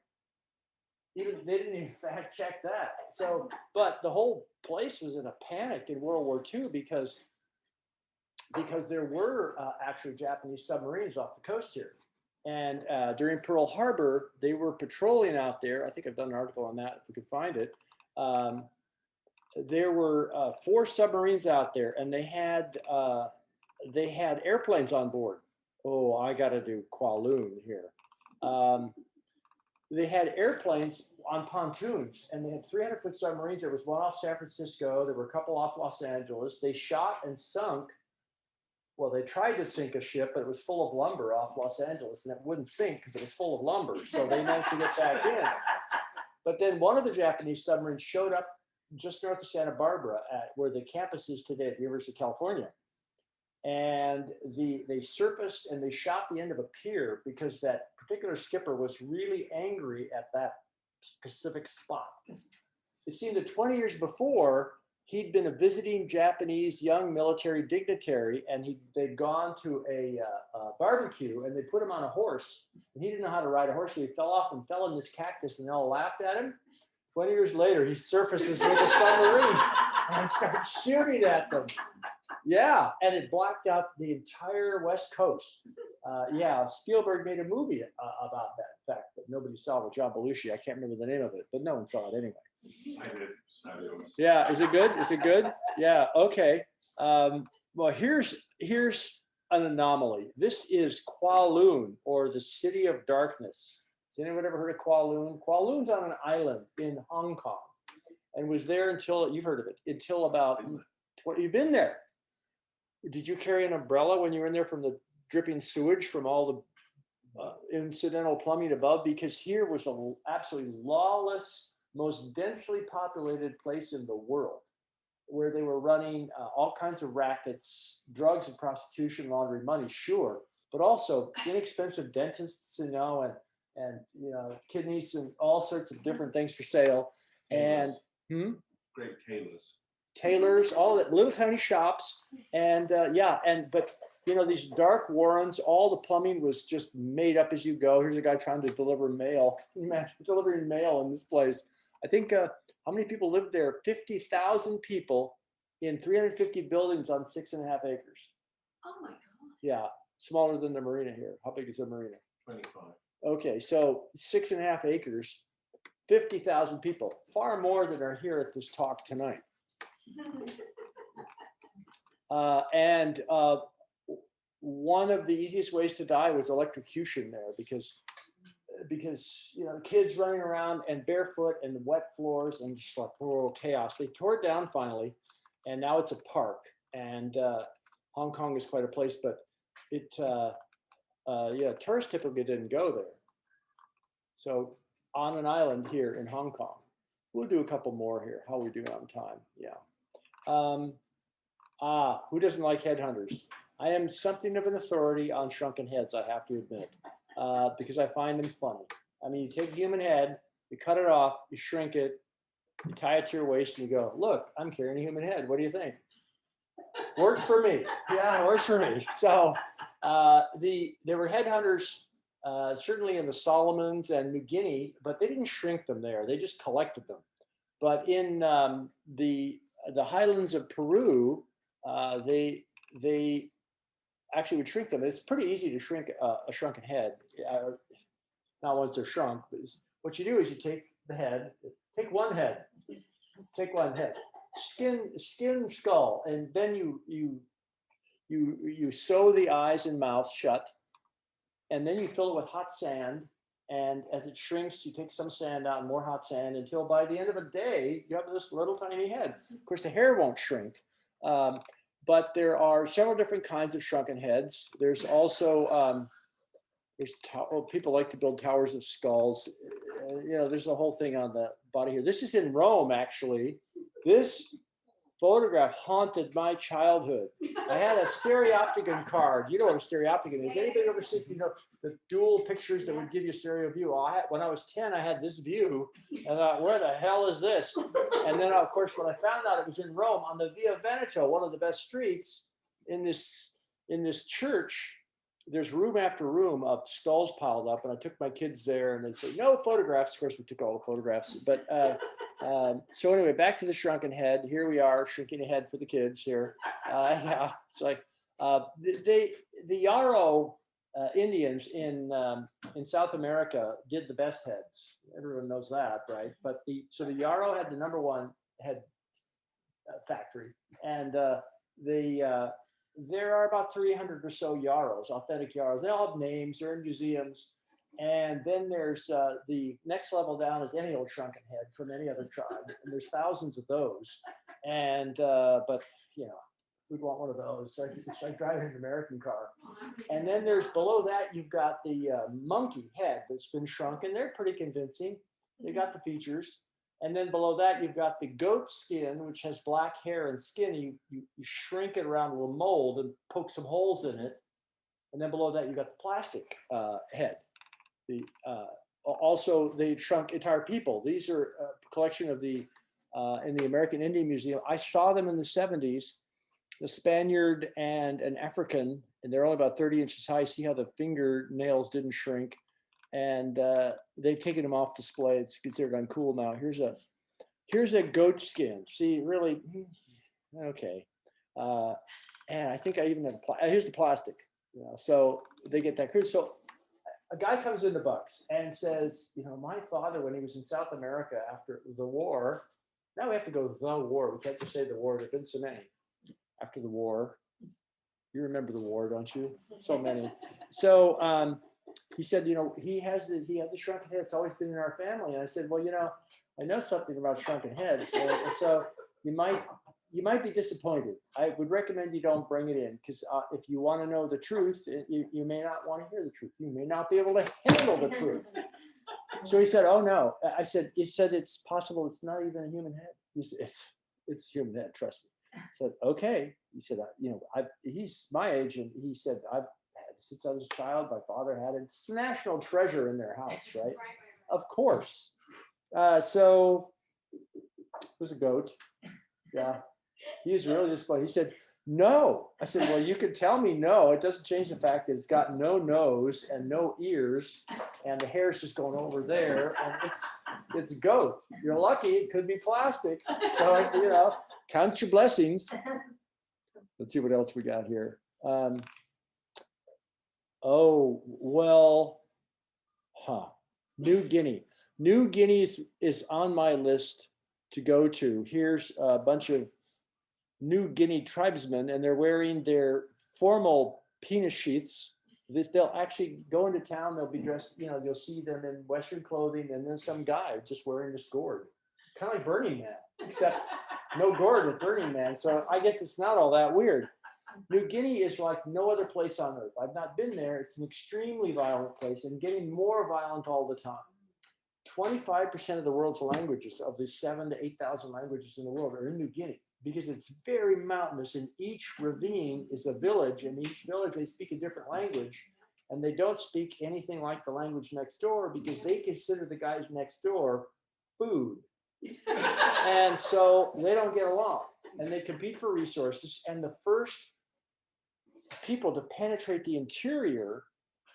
they didn't even fact check that. So, but the whole place was in a panic in World War II because there were actually Japanese submarines off the coast here. And during Pearl Harbor, they were patrolling out there. I think I've done an article on that if we could find it. There were 4 submarines out there, and they had airplanes on board. Oh, I got to do Kowloon here. They had airplanes on pontoons, and they had 300-foot submarines. There was one off San Francisco. There were a couple off Los Angeles. They shot and sunk. Well, they tried to sink a ship, but it was full of lumber off Los Angeles, and it wouldn't sink because it was full of lumber. So they managed to get back in. But then one of the Japanese submarines showed up just north of Santa Barbara at where the campus is today at the University of California. And they surfaced and they shot the end of a pier because that particular skipper was really angry at that specific spot. It seemed that 20 years before, he'd been a visiting Japanese young military dignitary, and they'd gone to a barbecue, and they put him on a horse, and he didn't know how to ride a horse, so he fell off and fell in this cactus, and they all laughed at him. 20 years later, he surfaces with a submarine and starts shooting at them. Yeah, and it blacked out the entire West Coast. Spielberg made a movie about that fact that nobody saw with John Belushi. I can't remember the name of it, but no one saw it anyway. I did. Yeah, is it good? Is it good? Yeah, okay. Well, here's an anomaly. This is Kowloon, or the City of Darkness. Has anyone ever heard of Kowloon? Kowloon's on an island in Hong Kong, and was there until, you've heard of it, until about, you've been there. Did you carry an umbrella when you were in there from the dripping sewage from all the incidental plumbing above? Because here was an absolutely lawless, most densely populated place in the world, where they were running all kinds of rackets, drugs and prostitution, laundering money, sure, but also inexpensive dentists, and kidneys and all sorts of different things for sale. And great tailors, all that, little tiny shops, and but these dark warrens, all the plumbing was just made up as you go. Here's a guy trying to deliver mail. Can you imagine delivering mail in this place? I think how many people lived there? 50,000 people in 350 buildings on 6.5 acres. Oh my God. Yeah, smaller than the marina here. How big is the marina? 25. Okay, so 6.5 acres, 50,000 people, far more than are here at this talk tonight. One of the easiest ways to die was electrocution there, because kids running around and barefoot and wet floors and just like chaos. They tore it down finally, and now it's a park. And Hong Kong is quite a place, but tourists typically didn't go there. So on an island here in Hong Kong, we'll do a couple more here. How are we doing on time? Yeah. Who doesn't like headhunters? I am something of an authority on shrunken heads, I have to admit, because I find them funny. I mean, you take a human head, you cut it off, you shrink it, you tie it to your waist, and you go, look, I'm carrying a human head. What do you think? Works for me. Yeah, works for me. So there were headhunters, certainly in the Solomons and New Guinea, but they didn't shrink them there. They just collected them. But in the highlands of Peru, they actually would shrink them. It's pretty easy to shrink a shrunken head. Not once they're shrunk, but what you do is you take the head, Take one head. Take one head. Skin skull, and then you sew the eyes and mouth shut, and then you fill it with hot sand. And as it shrinks, you take some sand out and more hot sand until by the end of a day, you have this little tiny head. Of course, the hair won't shrink. But there are several different kinds of shrunken heads. There's also, people like to build towers of skulls. There's a whole thing on the body here. This is in Rome, actually. This photograph haunted my childhood. I had a stereopticon card. You know what a stereopticon is. Anybody over 60 know the dual pictures that would give you a stereo view? When I was 10, I had this view. And I thought, where the hell is this? And then, of course, when I found out it was in Rome on the Via Veneto, one of the best streets, in this church, there's room after room of skulls piled up. And I took my kids there and they said, no photographs. Of course, we took all the photographs. But so anyway, back to the shrunken head. Here we are, shrinking a head for the kids here. Yeah, it's like the Yarrow Indians in South America did the best heads. Everyone knows that, right? But the Yarrow had the #1 head factory, and there are about 300 or so Yarrows, authentic Yarrows. They all have names. They're in museums. And then there's the next level down is any old shrunken head from any other tribe. And there's thousands of those. And, but, we'd want one of those. So it's like driving an American car. And then there's below that, you've got the monkey head that's been shrunken. They're pretty convincing. They got the features. And then below that, you've got the goat skin, which has black hair and skin. You shrink it around with a mold and poke some holes in it. And then below that, you've got the plastic head. Also, they've shrunk entire people. These are a collection of in the American Indian Museum. I saw them in the 70s, the Spaniard and an African, and they're only about 30 inches high. See how the fingernails didn't shrink. And they've taken them off display. It's considered uncool now. Here's a goat skin. See, really, okay. And I think I even have, here's the plastic. So they get that. So a guy comes into Bucks and says, my father, when he was in South America after the war, now we have to go the war. We can't just say the war. There've been so many after the war. You remember the war, don't you? So many. So he said, he had the shrunken head. It's always been in our family. And I said, well, I know something about shrunken heads. And so you might be disappointed. I would recommend you don't bring it in, because if you want to know the truth, you may not want to hear the truth. You may not be able to handle the truth. So he said, oh no. I said, it's possible it's not even a human head. He said, it's a human head, trust me. I said, okay. He said, he's my age, and he said, I've had it since I was a child. My father had it. It's a national treasure in their house, right? Of course. So it was a goat. Yeah. He was really disappointed. He said, no. I said, well, you can tell me no. It doesn't change the fact that it's got no nose and no ears, and the hair's just going over there, and it's goat. You're lucky. It could be plastic. So, count your blessings. Let's see what else we got here. New Guinea. New Guinea is on my list to go to. Here's a bunch of New Guinea tribesmen, and they're wearing their formal penis sheaths. They'll actually go into town. They'll be dressed, you'll see them in Western clothing, and then some guy just wearing this gourd, kind of like Burning Man, except no gourd with Burning Man. So I guess it's not all that weird. New Guinea is like no other place on earth. I've not been there. It's an extremely violent place and getting more violent all the time. 25% of the world's languages, of the 7,000 to 8,000 languages in the world, are in New Guinea, because it's very mountainous, and each ravine is a village, and each village they speak a different language, and they don't speak anything like the language next door, because they consider the guys next door food. And so they don't get along, and they compete for resources. And the first people to penetrate the interior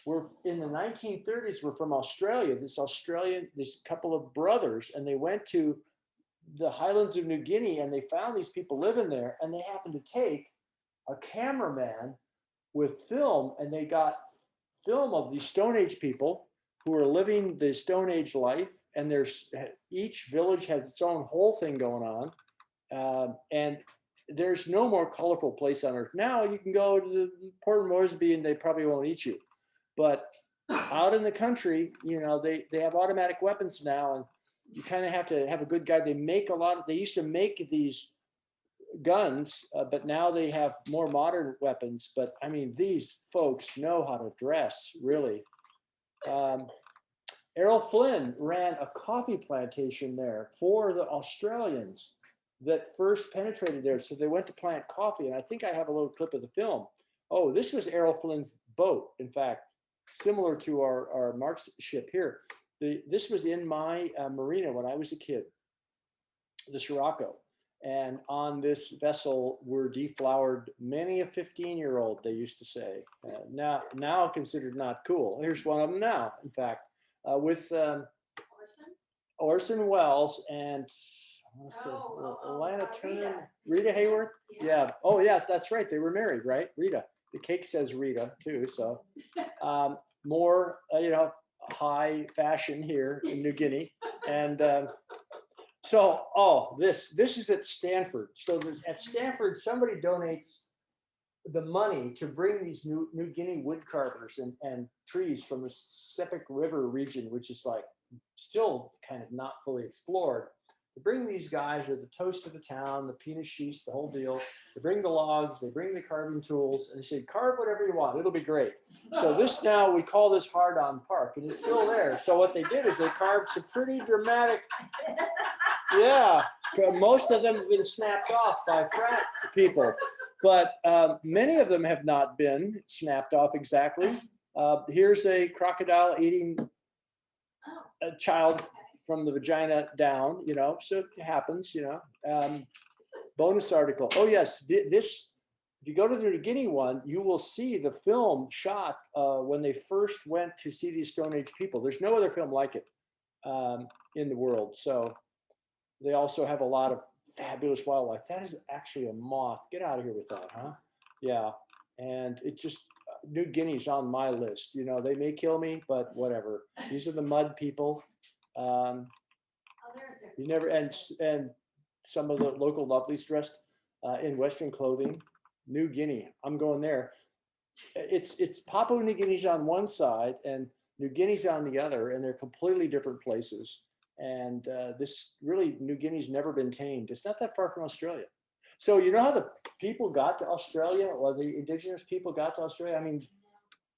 were in the 1930s, were from Australia. This couple of brothers, and they went to the highlands of New Guinea, and they found these people living there, and they happened to take a cameraman with film, and they got film of these Stone Age people who are living the Stone Age life, and there's each village has its own whole thing going on, and there's no more colorful place on earth. Now you can go to the Port Moresby and they probably won't eat you, but out in the country, you know, they have automatic weapons now, and you kind of have to have a good guide. They make a lot of, they used to make these guns, but now they have more modern weapons. But I mean, these folks know how to dress, really. Errol Flynn ran a coffee plantation there for the Australians that first penetrated there. So they went to plant coffee, and I think I have a little clip of the film. Oh, this was Errol Flynn's boat, in fact, similar to our Mark's ship here. This was in my marina when I was a kid, the Scirocco. And on this vessel were deflowered many a 15-year-old, they used to say. Now considered not cool. Here's one of them now, in fact, with Orson Welles and Alana Turner, Rita Hayworth. Yeah. Oh, yeah, that's right. They were married, right? Rita. The cake says Rita too. So more, you know, high fashion here in New Guinea. And so, this is at Stanford. So at Stanford, somebody donates the money to bring these New Guinea wood carvers and trees from the Sepik River region, which is like still kind of not fully explored. They bring these guys with the toast of the town, the peanut sheaths, the whole deal. They bring the logs, they bring the carving tools, and they say, carve whatever you want, it'll be great. So this now, we call this Hard-On Park, and it's still there. So what they did is they carved some pretty dramatic, yeah, most of them have been snapped off by frat people, but many of them have not been snapped off exactly. Here's a crocodile eating a child from the vagina down, you know, so it happens, you know. Bonus article. Oh yes, this, if you go to the New Guinea one, you will see the film shot when they first went to see these Stone Age people. There's no other film like it in the world. So they also have a lot of fabulous wildlife. That is actually a moth. Get out of here with that, huh? Yeah, and it just, New Guinea's on my list. You know, they may kill me, but whatever. These are the mud people. You never, and some of the local lovelies dressed in Western clothing. New Guinea, I'm going there. It's Papua New Guinea's on one side and New Guinea's on the other, and they're completely different places. And this really, New Guinea's never been tamed. It's not that far from Australia. So you know how the people got to Australia, or the indigenous people got to Australia? I mean,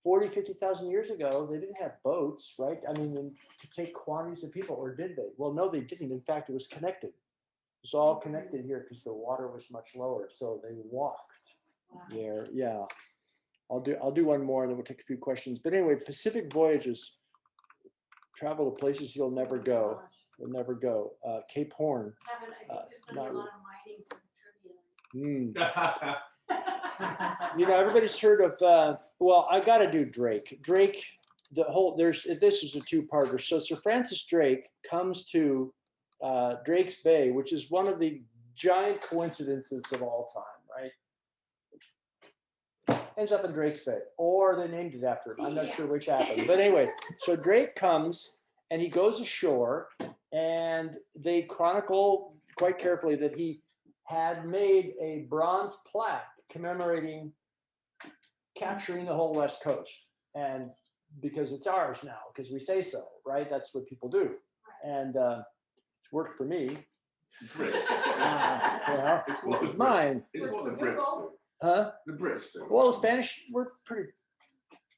40, 50,000 years ago, they didn't have boats, right? I mean, to take quantities of people, or did they? Well, no, they didn't. In fact, it was connected. It's all connected here because the water was much lower. So they walked there. Yeah. I'll do one more and then we'll take a few questions. But anyway, Pacific Voyages, travel to places you'll never go. You'll never go. Cape Horn. Kevin, I think there's going to be a lot of mining for trivia. You know, everybody's heard of, well, I got to do Drake. Drake, this is a two-parter. So Sir Francis Drake comes to Drake's Bay, which is one of the giant coincidences of all time, right? Ends up in Drake's Bay, or they named it after him. I'm not sure which happened. But anyway, so Drake comes and he goes ashore, and they chronicle quite carefully that he had made a bronze plaque commemorating capturing the whole West Coast. And because it's ours now, because we say so, right? That's what people do. And it's worked for me. Brits. Well, this is mine. It's what the Brits do. Huh? The Brits do. Well, the Spanish were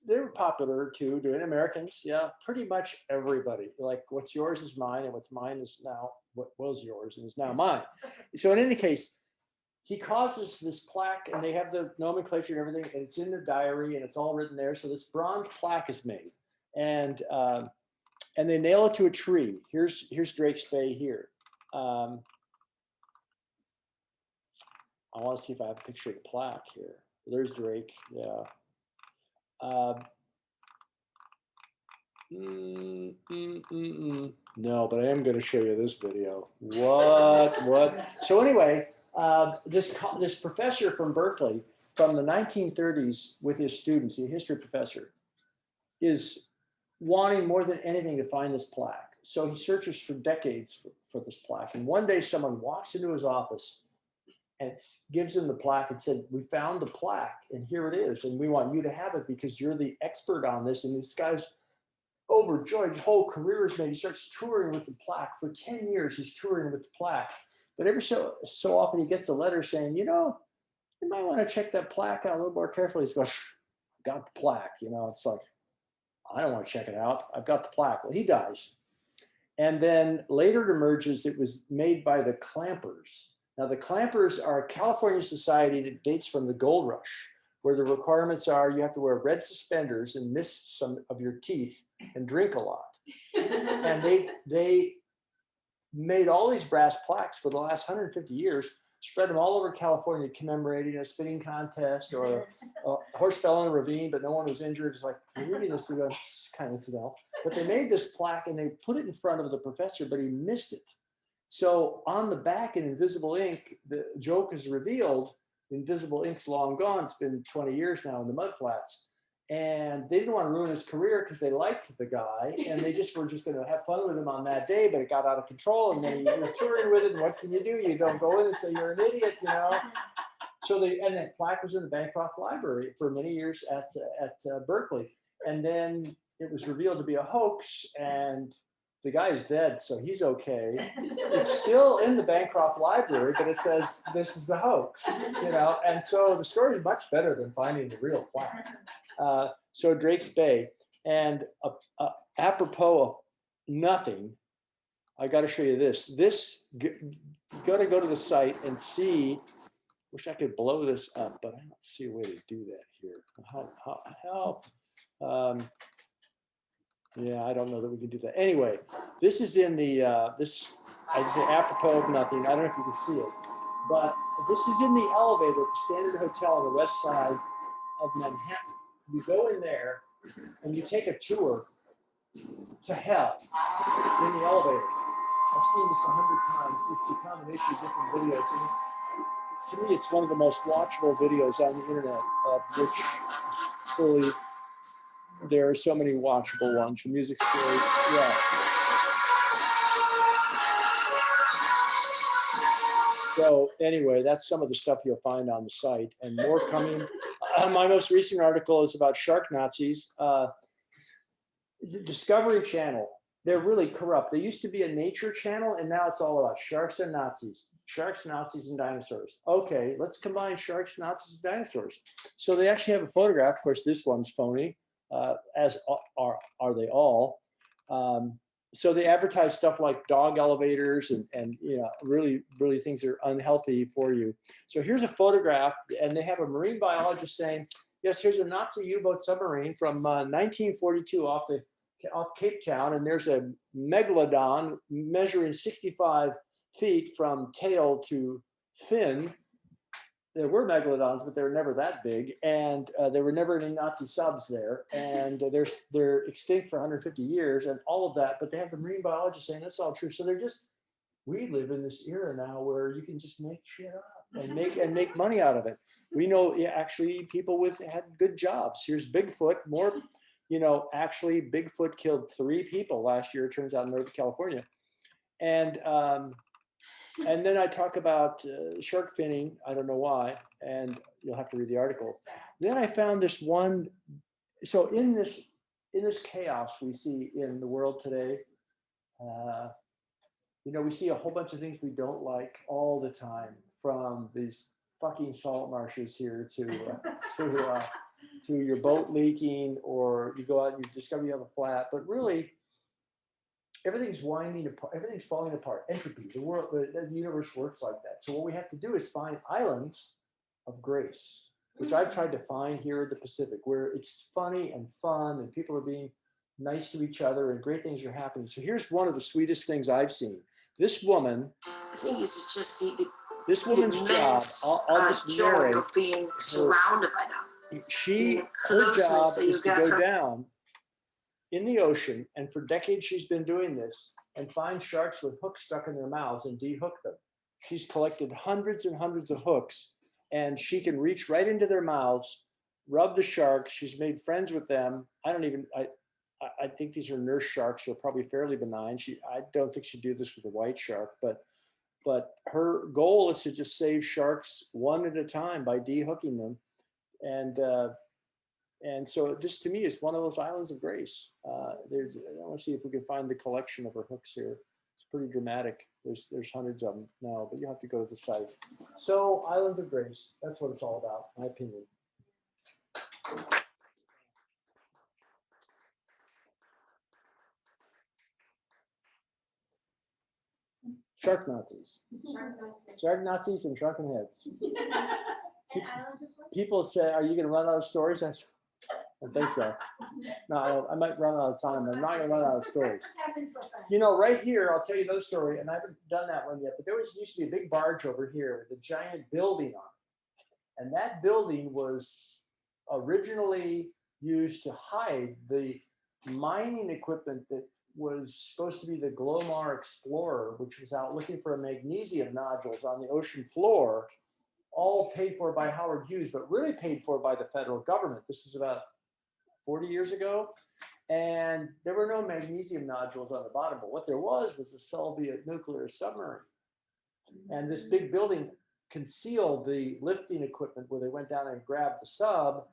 they were popular too, doing Americans. Yeah, pretty much everybody. Like what's yours is mine, and what's mine is now what was yours and is now mine. So in any case, he causes this plaque, and they have the nomenclature and everything, and it's in the diary, and it's all written there. So this bronze plaque is made, and they nail it to a tree. Here's Drake's Bay here. I want to see if I have a picture of the plaque here. There's Drake, yeah. No, but I am going to show you this video. What? So anyway, this professor from Berkeley from the 1930s with his students, a history professor, is wanting more than anything to find this plaque. So he searches for decades for this plaque. And one day someone walks into his office and gives him the plaque and said, we found the plaque and here it is. And we want you to have it because you're the expert on this. And this guy's overjoyed. His whole career is made. He starts touring with the plaque. For 10 years, he's touring with the plaque. But every so often he gets a letter saying, you know, you might want to check that plaque out a little more carefully. He's going, got the plaque. You know, it's like, I don't want to check it out. I've got the plaque. Well, he dies. And then later it emerges it was made by the Clampers. Now, the Clampers are a California society that dates from the gold rush, where the requirements are you have to wear red suspenders and miss some of your teeth and drink a lot. And they made all these brass plaques for the last 150 years, spread them all over California, commemorating a spinning contest or a horse fell in a ravine, but no one was injured. It's like, you're reading this, it's kind of incidental. But they made this plaque and they put it in front of the professor, but he missed it. So on the back in invisible ink, the joke is revealed. Invisible ink's long gone. It's been 20 years now in the mudflats. And they didn't want to ruin his career because they liked the guy and they just were just going to have fun with him on that day, but it got out of control and then he was touring with it. And what can you do? You don't go in and say you're an idiot, you know? So and that plaque was in the Bancroft Library for many years at Berkeley. And then it was revealed to be a hoax and the guy is dead, so he's okay. It's still in the Bancroft Library, but it says this is a hoax, you know? And so the story is much better than finding the real plaque. So Drake's Bay, and apropos of nothing, I got to show you this. This, you got to go to the site and see. Wish I could blow this up, but I don't see a way to do that here. Help. Yeah, I don't know that we can do that. Anyway, this is in the, I say apropos of nothing. I don't know if you can see it, but this is in the elevator at the Standard Hotel on the west side of Manhattan. You go in there and you take a tour to hell in the elevator. I've seen this 100 times. It's a combination of different videos. And to me, it's one of the most watchable videos on the internet, which fully, there are so many watchable ones. The music's great. Yeah. So anyway, that's some of the stuff you'll find on the site and more coming. My most recent article is about shark Nazis. The Discovery Channel, they're really corrupt. They used to be a nature channel and now it's all about sharks and Nazis. Sharks, Nazis, and dinosaurs. Okay, let's combine sharks, Nazis, and dinosaurs. So they actually have a photograph. Of course, this one's phony. As are they all. So they advertise stuff like dog elevators and you know, really things that are unhealthy for you. So here's a photograph and they have a marine biologist saying, yes, here's a Nazi U-boat submarine from 1942 off Cape Town. And there's a megalodon measuring 65 feet from tail to fin. There were megalodons, but they were never that big, and there were never any Nazi subs there, and they're extinct for 150 years, and all of that. But they have the marine biologist saying that's all true. So they're just, we live in this era now where you can just make shit up and make money out of it. We know actually people had good jobs. Here's Bigfoot. More, you know, actually Bigfoot killed 3 people last year. It turns out in Northern California, and then I talk about shark finning. I don't know why, and you'll have to read the article. Then I found this one. So in this chaos we see in the world today, you know, we see a whole bunch of things we don't like all the time, from these fucking salt marshes here to your boat leaking, or you go out and you discover you have a flat, but really, everything's winding apart, everything's falling apart. Entropy, the world, the universe works like that. So what we have to do is find islands of grace, which I've tried to find here in the Pacific, where it's funny and fun and people are being nice to each other and great things are happening. So here's one of the sweetest things I've seen. This woman, The thing is, it's just this woman's job, I'll just joy narrate. of being surrounded by them. Her job is to go down in the ocean, and for decades she's been doing this, and find sharks with hooks stuck in their mouths and de-hook them. She's collected hundreds and hundreds of hooks, and she can reach right into their mouths, rub the sharks. She's made friends with them. I I think these are nurse sharks. They're probably fairly benign. I don't think she'd do this with a white shark, but her goal is to just save sharks one at a time by dehooking them. And so this to me is one of those islands of grace. I want to see if we can find the collection of her hooks here. It's pretty dramatic. There's hundreds of them now, but you have to go to the site. So islands of grace, that's what it's all about, my opinion. Shark Nazis. Shark Nazis and sharken heads. And islands of grace. People say, are you going to run out of stories? I think so. No, I might run out of time. I'm not going to run out of stories. Happens sometimes. You know, right here, I'll tell you another story, and I haven't done that one yet, but there used to be a big barge over here with a giant building on it. And that building was originally used to hide the mining equipment that was supposed to be the Glomar Explorer, which was out looking for magnesium nodules on the ocean floor, all paid for by Howard Hughes, but really paid for by the federal government. This is about 40 years ago. And there were no magnesium nodules on the bottom, but what there was a Soviet nuclear submarine. And this big building concealed the lifting equipment where they went down and grabbed the sub.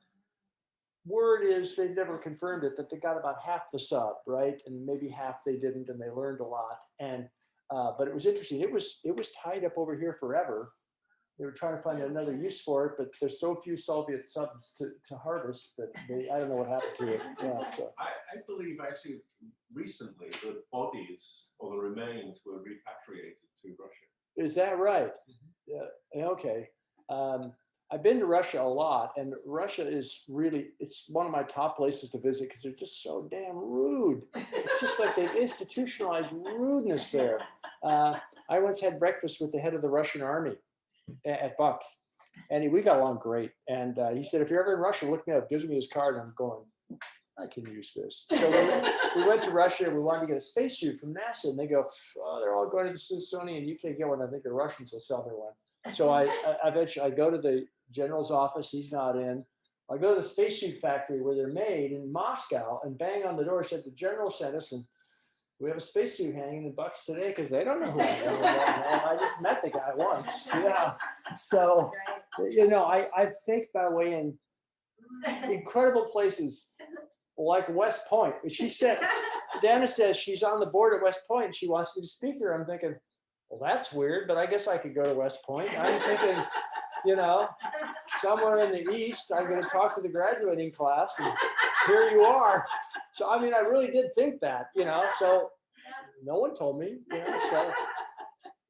Word is they never confirmed it, that they got about half the sub, right? And maybe half they didn't, and they learned a lot. And but it was interesting. It was tied up over here forever. They were trying to find another use for it, but there's so few Soviet subs to harvest that I don't know what happened to it. Yeah, so. I believe actually recently the bodies or the remains were repatriated to Russia. Is that right? Okay. I've been to Russia a lot, and Russia is really, it's one of my top places to visit because they're just so damn rude. It's just like they've institutionalized rudeness there. I once had breakfast with the head of the Russian army at Bucks, and we got along great. And he said, if you're ever in Russia, look me up. Gives me his card, and I'm going, I can use this. So we went to Russia, and we wanted to get a spacesuit from NASA, and they go, oh, they're all going to the Smithsonian. You can't get one. I think the Russians will sell me one. So I eventually I go to the general's office. He's not in. I go to the spacesuit factory where they're made in Moscow, and bang on the door. Said the general sent us, and we have a spacesuit hanging in Bucks today because they don't know who I am. I just met the guy once. Yeah. So, you know, I think by the way in incredible places like West Point. She said, Dana says she's on the board at West Point. And she wants me to speak there. I'm thinking, well, that's weird, but I guess I could go to West Point. I'm thinking, you know, somewhere in the East, I'm going to talk to the graduating class, and here you are. So, I mean, I really did think that, you know, so no one told me, you know, so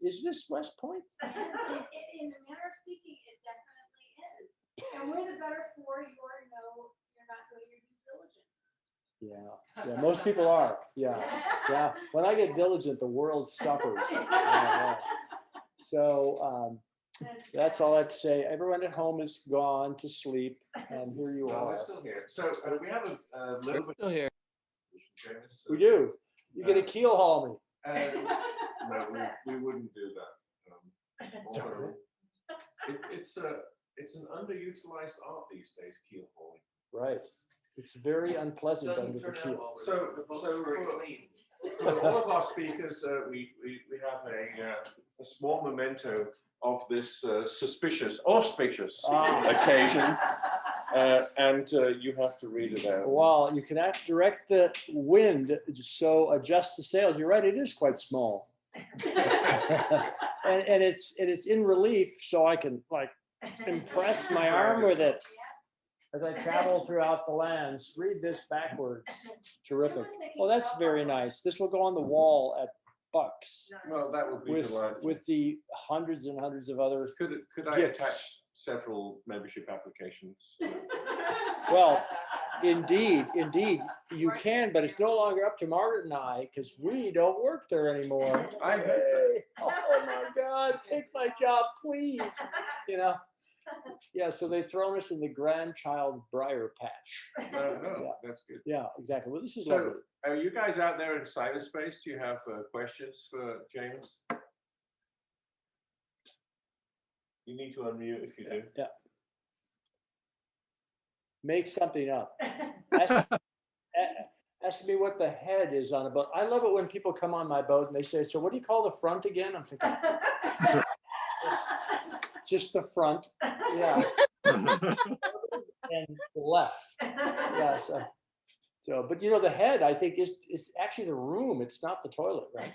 is this West Point? Yes, in a manner of speaking, it definitely is. And we're the better for you're not doing your due diligence. Yeah, most people are. Yeah. When I get diligent, the world suffers. So that's all I have to say. Everyone at home is gone to sleep, and here you No, are. we're still here. So we have a little bit. Still here. James, We do. You're gonna keel haul me. No, we wouldn't do that. Although it's an underutilized art these days, keel hauling. Right. It's very unpleasant under the keel. So for all of our speakers, we have a small memento of this suspicious, auspicious occasion, and you have to read it out. Well, you can direct the wind, so adjust the sails. You're right, it is quite small. and it's in relief, so I can like impress my arm with it as I travel throughout the lands. Read this backwards. Terrific. Well, that's very nice. This will go on the wall at Bucks Well, that would be delightful. with the hundreds and hundreds of other. Could I gifts. attach several membership applications? Well, indeed, you can, but it's no longer up to Margaret and I because we don't work there anymore. I heard that. Oh my God, take my job, please. You know. Yeah, so they've thrown us in the grandchild briar patch. No, Yeah. that's good. Yeah, exactly. Well, this is So, lovely. are you guys out there in cyberspace? Do you have questions for James? You need to unmute if you do. Yeah. Make something up. Ask me what the head is on a boat. I love it when people come on my boat and they say, so what do you call the front again? I'm thinking, it's just the front. Yeah. And the left. Yeah. So, but you know, the head, I think, is actually the room. It's not the toilet, right?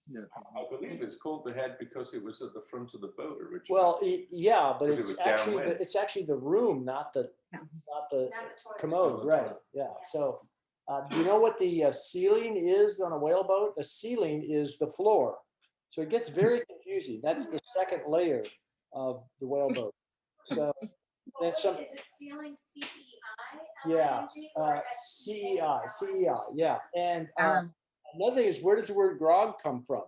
Yeah. I believe it's called the head because it was at the front of the boat originally. Well, yeah, but Because it it's was actually downwind. it's actually the room, not the toilet. commode, right? Yeah. Yes. So, do you know what the ceiling is on a whale boat? The ceiling is the floor. So it gets very confusing. That's the second layer of the whale boat. So Well, that's wait, is it ceiling CEI? yeah, or CEI, yeah. And another thing is, where does the word grog come from?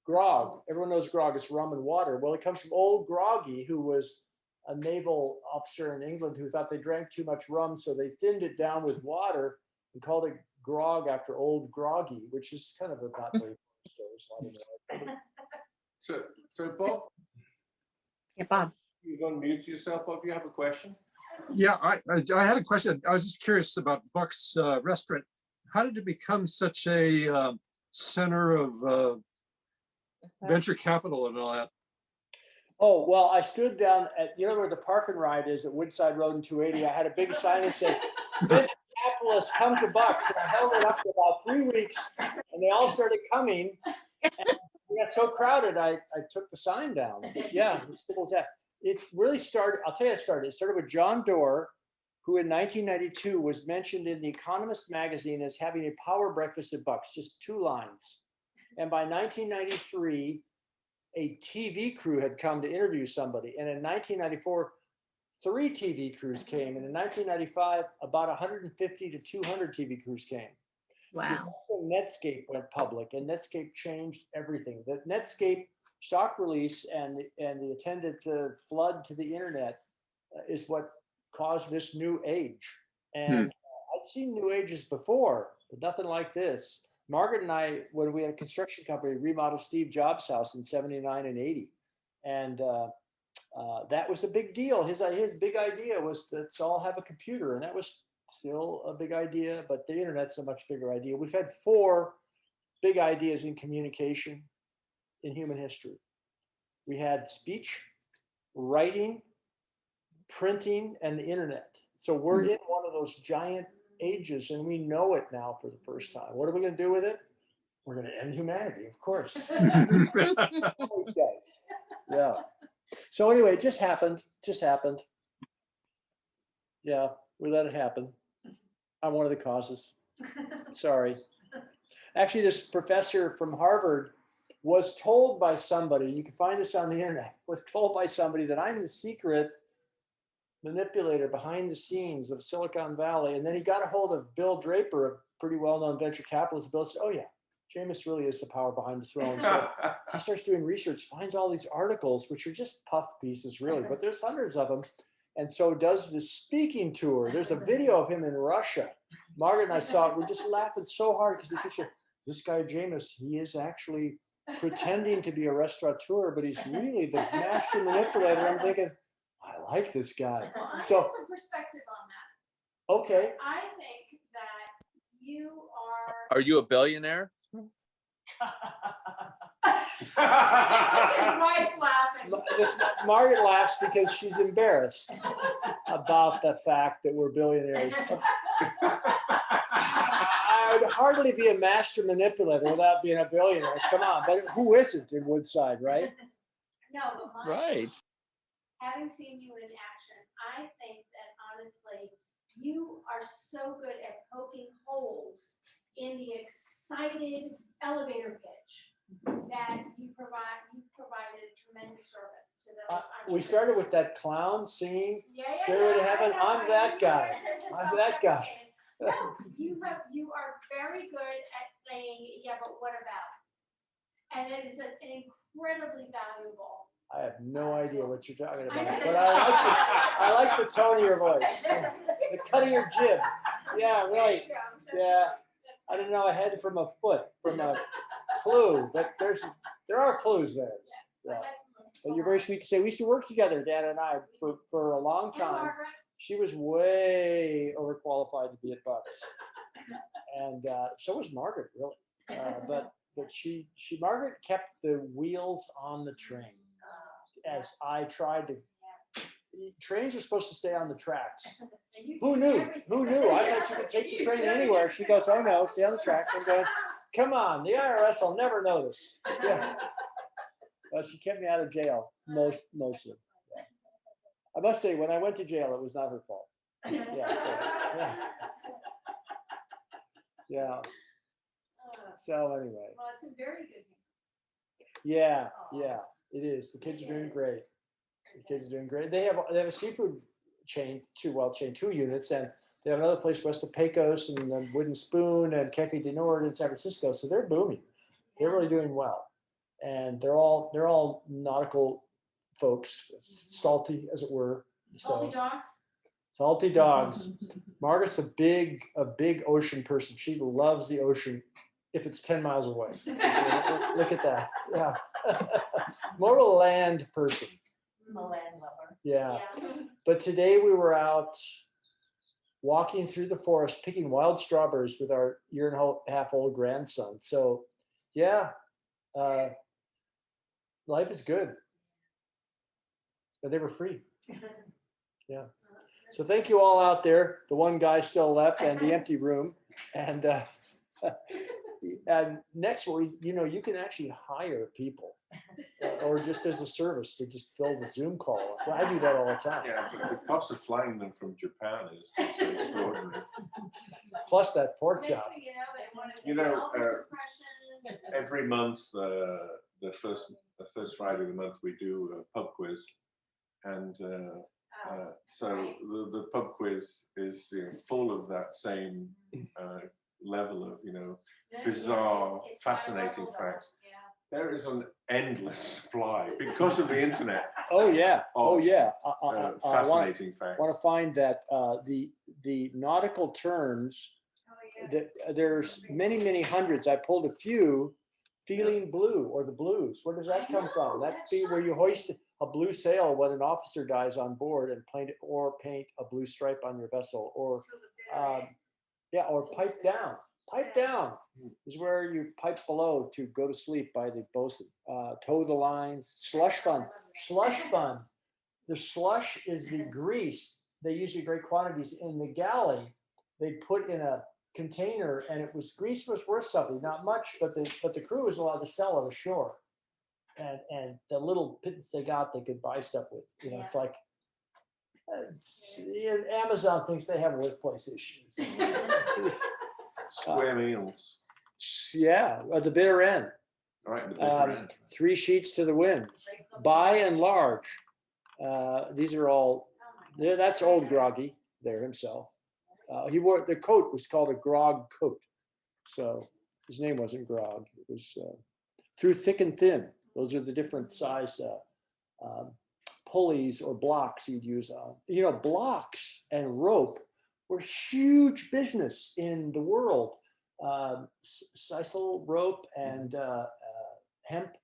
Grog. Everyone knows grog is rum and water. Well, it comes from old Groggy, who was a naval officer in England who thought they drank too much rum, so they thinned it down with water and called it grog after old Groggy, which is kind of about the story. So Bob, Yeah, Bob. you're going to mute yourself, Bob. You have a question? Yeah, I had a question. I was just curious about Buck's restaurant. How did it become such a center of venture capital and all that? Oh, well, I stood down at, you know where the park and ride is at Woodside Road and 280. I had a big sign that said, venture capitalists come to Bucks. And I held it up for about 3 weeks and they all started coming. And we got so crowded, I took the sign down. But yeah, it's simple as that. It really started, I'll tell you how it started. It started with John Doerr, who in 1992 was mentioned in The Economist magazine as having a power breakfast at Bucks, just 2 lines. And by 1993, a TV crew had come to interview somebody. And in 1994, 3 TV crews came. And in 1995, about 150 to 200 TV crews came. Wow. Netscape went public, and Netscape changed everything. The Netscape stock release and the attendant flood to the internet is what caused this new age. And I'd seen new ages before, but nothing like this. Margaret and I, when we had a construction company, remodeled Steve Jobs' house in 79 and 80. And that was a big deal. His big idea was let's all have a computer. And that was still a big idea, but the internet's a much bigger idea. We've had 4 big ideas in communication in human history. We had speech, writing, printing, and the internet. So we're in one of those giant ages, and we know it now for the first time. What are we going to do with it? We're going to end humanity, of course. Yeah. So anyway, it just happened. Yeah, we let it happen. I'm one of the causes. Sorry. Actually, this professor from Harvard was told by somebody, you can find this on the internet, was told by somebody that I'm the secret manipulator behind the scenes of Silicon Valley. And then he got a hold of Bill Draper, a pretty well-known venture capitalist. Bill said, oh yeah, Jamis really is the power behind the throne. So he starts doing research, finds all these articles, which are just puff pieces really, but there's hundreds of them. And so does the speaking tour. There's a video of him in Russia. Margaret and I saw it. We're just laughing so hard because he keeps saying, this guy Jamis, he is actually pretending to be a restaurateur, but he's really the master manipulator. I'm thinking, I like this guy. Well, I So, have some perspective on that. okay. I think that you are. Are you a billionaire? His wife's laughing. Margaret laughs because she's embarrassed about the fact that we're billionaires. I'd hardly be a master manipulator without being a billionaire. Come on, but who isn't in Woodside, right? No, but Right. having seen you in action, I think that honestly, you are so good at poking holes in the excited elevator pitch that you've provided tremendous service to those. We started with that clown singing. Yeah, Stairway to Heaven. I know, I'm that guy. Just I'm that guy. No, you are very good at saying, yeah, but what about? And it is an incredibly valuable. I have no idea what you're talking I know. about, but I like the tone of your voice, the cut of your jib. Yeah, right. Yeah. I didn't know I had from a clue, but there are clues there. Yeah. But you're very sweet to say. We used to work together, Dan and I, for a long time. She was way overqualified to be at Bucks. and so was Margaret, really. But Margaret kept the wheels on the train as I tried to. Trains are supposed to stay on the tracks. Who knew? Who knew? I thought you could take the train anywhere. She goes, oh no, stay on the tracks. I'm going, come on, the IRS will never notice. Yeah. Well, she kept me out of jail mostly. Yeah. I must say, when I went to jail, it was not her fault. Yeah. So, yeah. Yeah. So anyway. Well, it's a very good news. Yeah, yeah, it is. The kids are doing great. The kids are doing great. They have a seafood chain, two units, and they have another place west of Pecos and the Wooden Spoon and Cafe de Nord in San Francisco. So they're booming. They're really doing well, and they're all nautical folks, salty as it were. Salty dogs? Salty dogs. Margaret's a big ocean person. She loves the ocean if it's 10 miles away. So look at that. Yeah. More a land person. I'm a land lover. Yeah. But today we were out walking through the forest, picking wild strawberries with our 1.5-year old grandson. So yeah, life is good. But they were free. Yeah. So thank you all out there, the one guy still left and the empty room. And next week, you can actually hire people or just as a service to just fill the Zoom call. Well, I do that all the time. Yeah, but the cost of flying them from Japan is just extraordinary. Plus that pork Next chop. thing you know, they want to You do know, Elvis impression. Every month, the first Friday of the month, we do a pub quiz, and so the pub quiz is full of that same level of bizarre, fascinating facts. There is an endless supply because of the internet. Oh yeah. Oh yeah. Fascinating I facts. want to find that the nautical terms. There's many hundreds. I pulled a few. Feeling blue or the blues. Where does that come from? That'd be where you hoist a blue sail when an officer dies on board and paint a blue stripe on your vessel, or or pipe down. Pipe down is where you pipe below to go to sleep by the bosun. Tow the lines. Slush fund. Slush fund. The slush is the grease. They usually great quantities in the galley. They put in a container, and grease was worth something, not much, but the crew was allowed to sell it ashore, and the little pittance they got, they could buy stuff with. It's like Amazon thinks they have workplace issues. Square meals. Yeah, at the bitter end. All right, the bitter end. 3 sheets to the wind. By and large, these are all. That's old Groggy there himself. He wore the coat was called a grog coat, so his name wasn't Grog. It was through thick and thin. Those are the different size pulleys or blocks you'd use on. Blocks and rope were huge business in the world. Sisal rope and hemp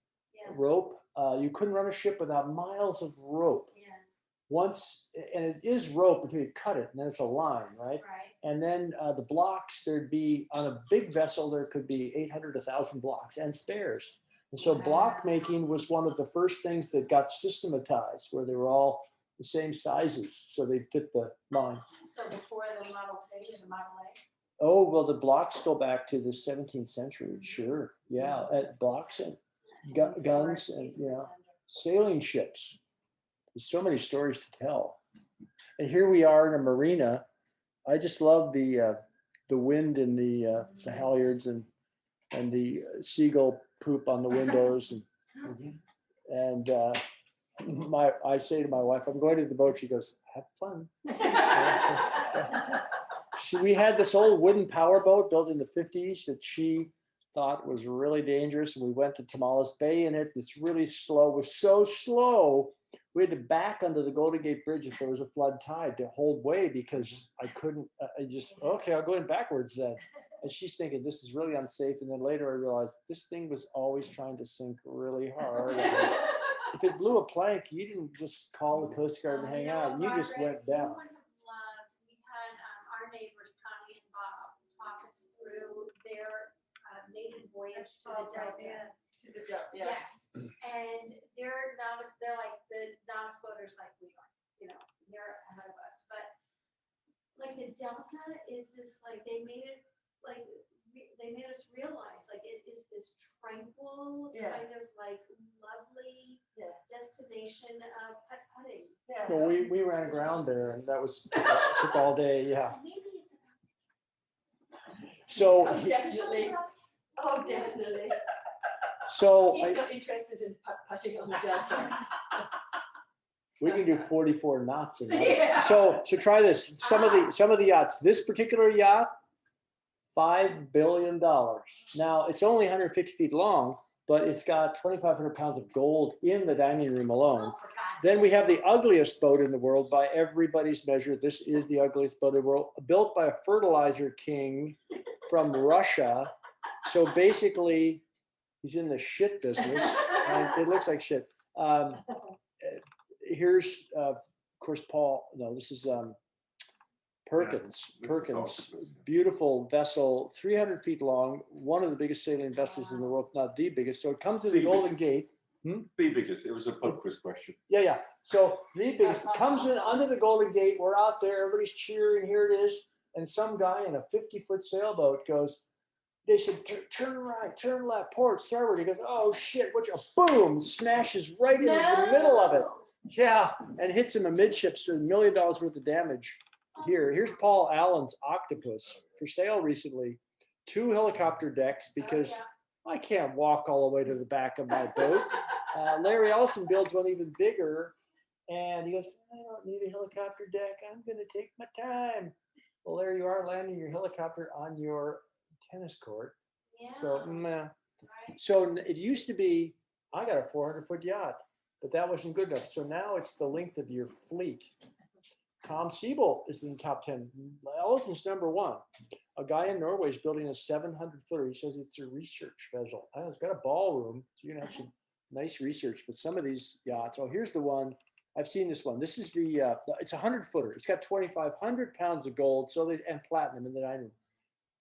rope. You couldn't run a ship without miles of rope. Once, and it is rope until you cut it, and then it's a line, right? And then the blocks, there'd be, on a big vessel, there could be 800 to 1,000 blocks and spares. And so block making was one of the first things that got systematized, where they were all the same sizes, so they'd fit the lines. So before the Model T and the Model A? Oh, well, the blocks go back to the 17th century, sure. Yeah, blocks and guns and, sailing ships. There's so many stories to tell. And here we are in a marina. I just love the wind and the halyards and the seagull poop on the windows and I say to my wife, I'm going to the boat. She goes, have fun. We had this old wooden power boat built in the 50s that she thought was really dangerous. And we went to Tamales Bay in it. It's really slow. It was so slow. We had to back under the Golden Gate Bridge if there was a flood tide to hold way, because I couldn't, okay, I'll go in backwards then. And she's thinking, this is really unsafe. And then later I realized this thing was always trying to sink really hard. If it blew a plank, you didn't just call the Coast Guard and hang out. You just went down. We had our neighbors, Connie and Bob, talk voyage to the Delta. To the Delta, yeah. Yes, and they're like the novice boaters like we are, you know, they're ahead of us, but like the Delta is this, like, they made it, like, they made us realize, like, it is this tranquil, Yeah. kind of like lovely Yeah. destination of putt-putting. Yeah. Well, we ran aground there and that was, took all day, yeah. So maybe it's So, Oh, definitely. Oh, definitely. so He's not interested in putting on the Delta. we can do 44 knots in that. Yeah. So try this. Some of the yachts. This particular yacht, $5 billion. Now it's only 150 feet long, but it's got 2,500 pounds of gold in the dining room alone. Then we have the ugliest boat in the world by everybody's measure. This is the ugliest boat in the world, built by a fertilizer king from Russia. So basically, he's in the shit business, and it looks like shit. Here's, of course, Paul. No, this is Perkins. Yeah, Perkins, beautiful vessel, 300 feet long, one of the biggest sailing vessels in the world, if not the biggest. So it comes to the Golden Gate. The biggest. It was a pub quiz question. Yeah, yeah. So the biggest comes in under the Golden Gate. We're out there, everybody's cheering. Here it is, and some guy in a 50-foot sailboat goes. They said, turn right, turn left, port, starboard. He goes, oh shit, what you, boom, smashes right into the middle of it. Yeah, and hits him amidships for $1 million worth of damage. Here's Paul Allen's Octopus for sale recently. 2 helicopter decks because I can't walk all the way to the back of my boat. Larry Ellison builds one even bigger. And he goes, I don't need a helicopter deck. I'm going to take my time. Well, there you are landing your helicopter on your tennis court. Yeah. So, meh. Right. So it used to be, I got a 400-foot yacht, but that wasn't good enough. So now it's the length of your fleet. Tom Siebel is in the top 10. Ellison's number 1. A guy in Norway is building a 700-footer. He says it's a research vessel. It's got a ballroom, so you're gonna have some nice research. But some of these yachts, oh, here's the one. I've seen this one. This is the, it's a 100-footer. It's got 2,500 pounds of gold, and platinum in the dining room.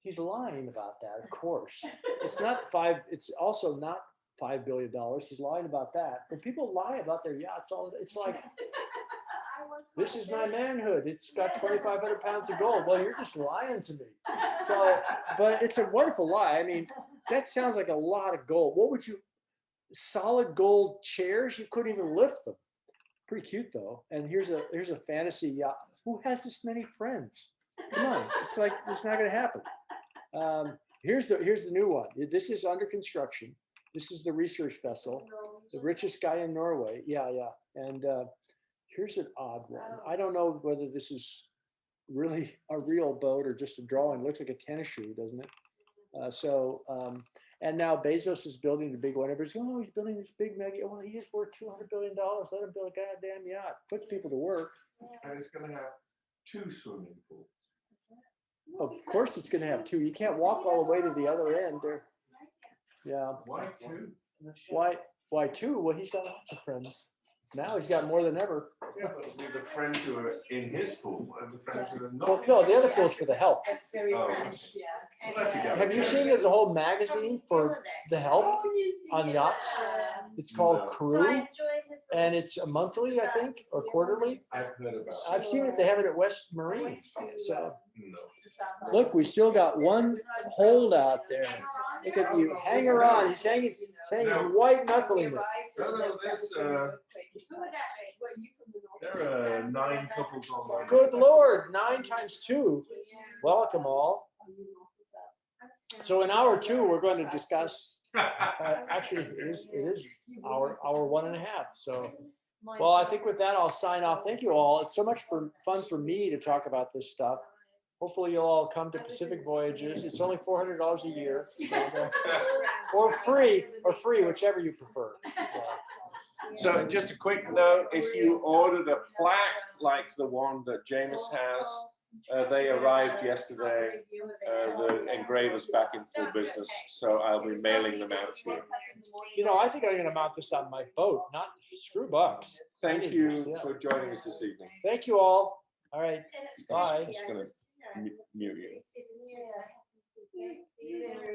He's lying about that, of course. It's not it's also not $5 billion. He's lying about that. But people lie about their yachts all. It's like, this is my manhood. It's got 2,500 pounds of gold. Well, you're just lying to me. So, but it's a wonderful lie. I mean, that sounds like a lot of gold. What would you, solid gold chairs? You couldn't even lift them. Pretty cute though. And here's a fantasy yacht. Who has this many friends? Come on, it's like, it's not gonna happen. Here's the new one. This is under construction. This is the research vessel, the richest guy in Norway. Yeah, yeah. And here's an odd one. I don't know whether this is really a real boat or just a drawing. It looks like a tennis shoe, doesn't it? And now Bezos is building the big one. Everybody's going, oh, he's building this big mega. Well, he is worth $200 billion. Let him build a goddamn yacht. Puts people to work. And it's going to have 2 swimming pools. Of course, it's going to have 2. You can't walk all the way to the other end. There. Yeah. Why 2? Why 2? Well, he's got lots of friends. Now he's got more than ever. Yeah, but with the friends who are in his pool and the friends who are Well, not. no, the other pool's for the help. Very Oh. French, yes. Well, that's together. Have you seen there's a whole magazine for the help on yachts? It's called No. Crew, and it's a monthly, I think, or quarterly. I've heard about it. I've seen it. They have it at West Marine. So No. look, we still got one hold out there. Look at you, hanger on. He's saying he's white knuckling it. No, there are 9 couples online. Good Lord, 9 times 2. Welcome all. So in hour 2, we're going to discuss. Actually, it is hour 1.5. So, well, I think with that, I'll sign off. Thank you all. It's so much fun for me to talk about this stuff. Hopefully, you'll all come to Pacific Voyages. It's only $400 a year, or free, whichever you prefer. So just a quick note, if you ordered a plaque like the one that Jamis has, they arrived yesterday. The engraver's back in full business, so I'll be mailing them out to you. You know, I think I'm going to mount this on my boat, not screw bucks. Thank you for joining us this evening. Thank you all. All right. Bye. I'm just going to mute you. Yeah.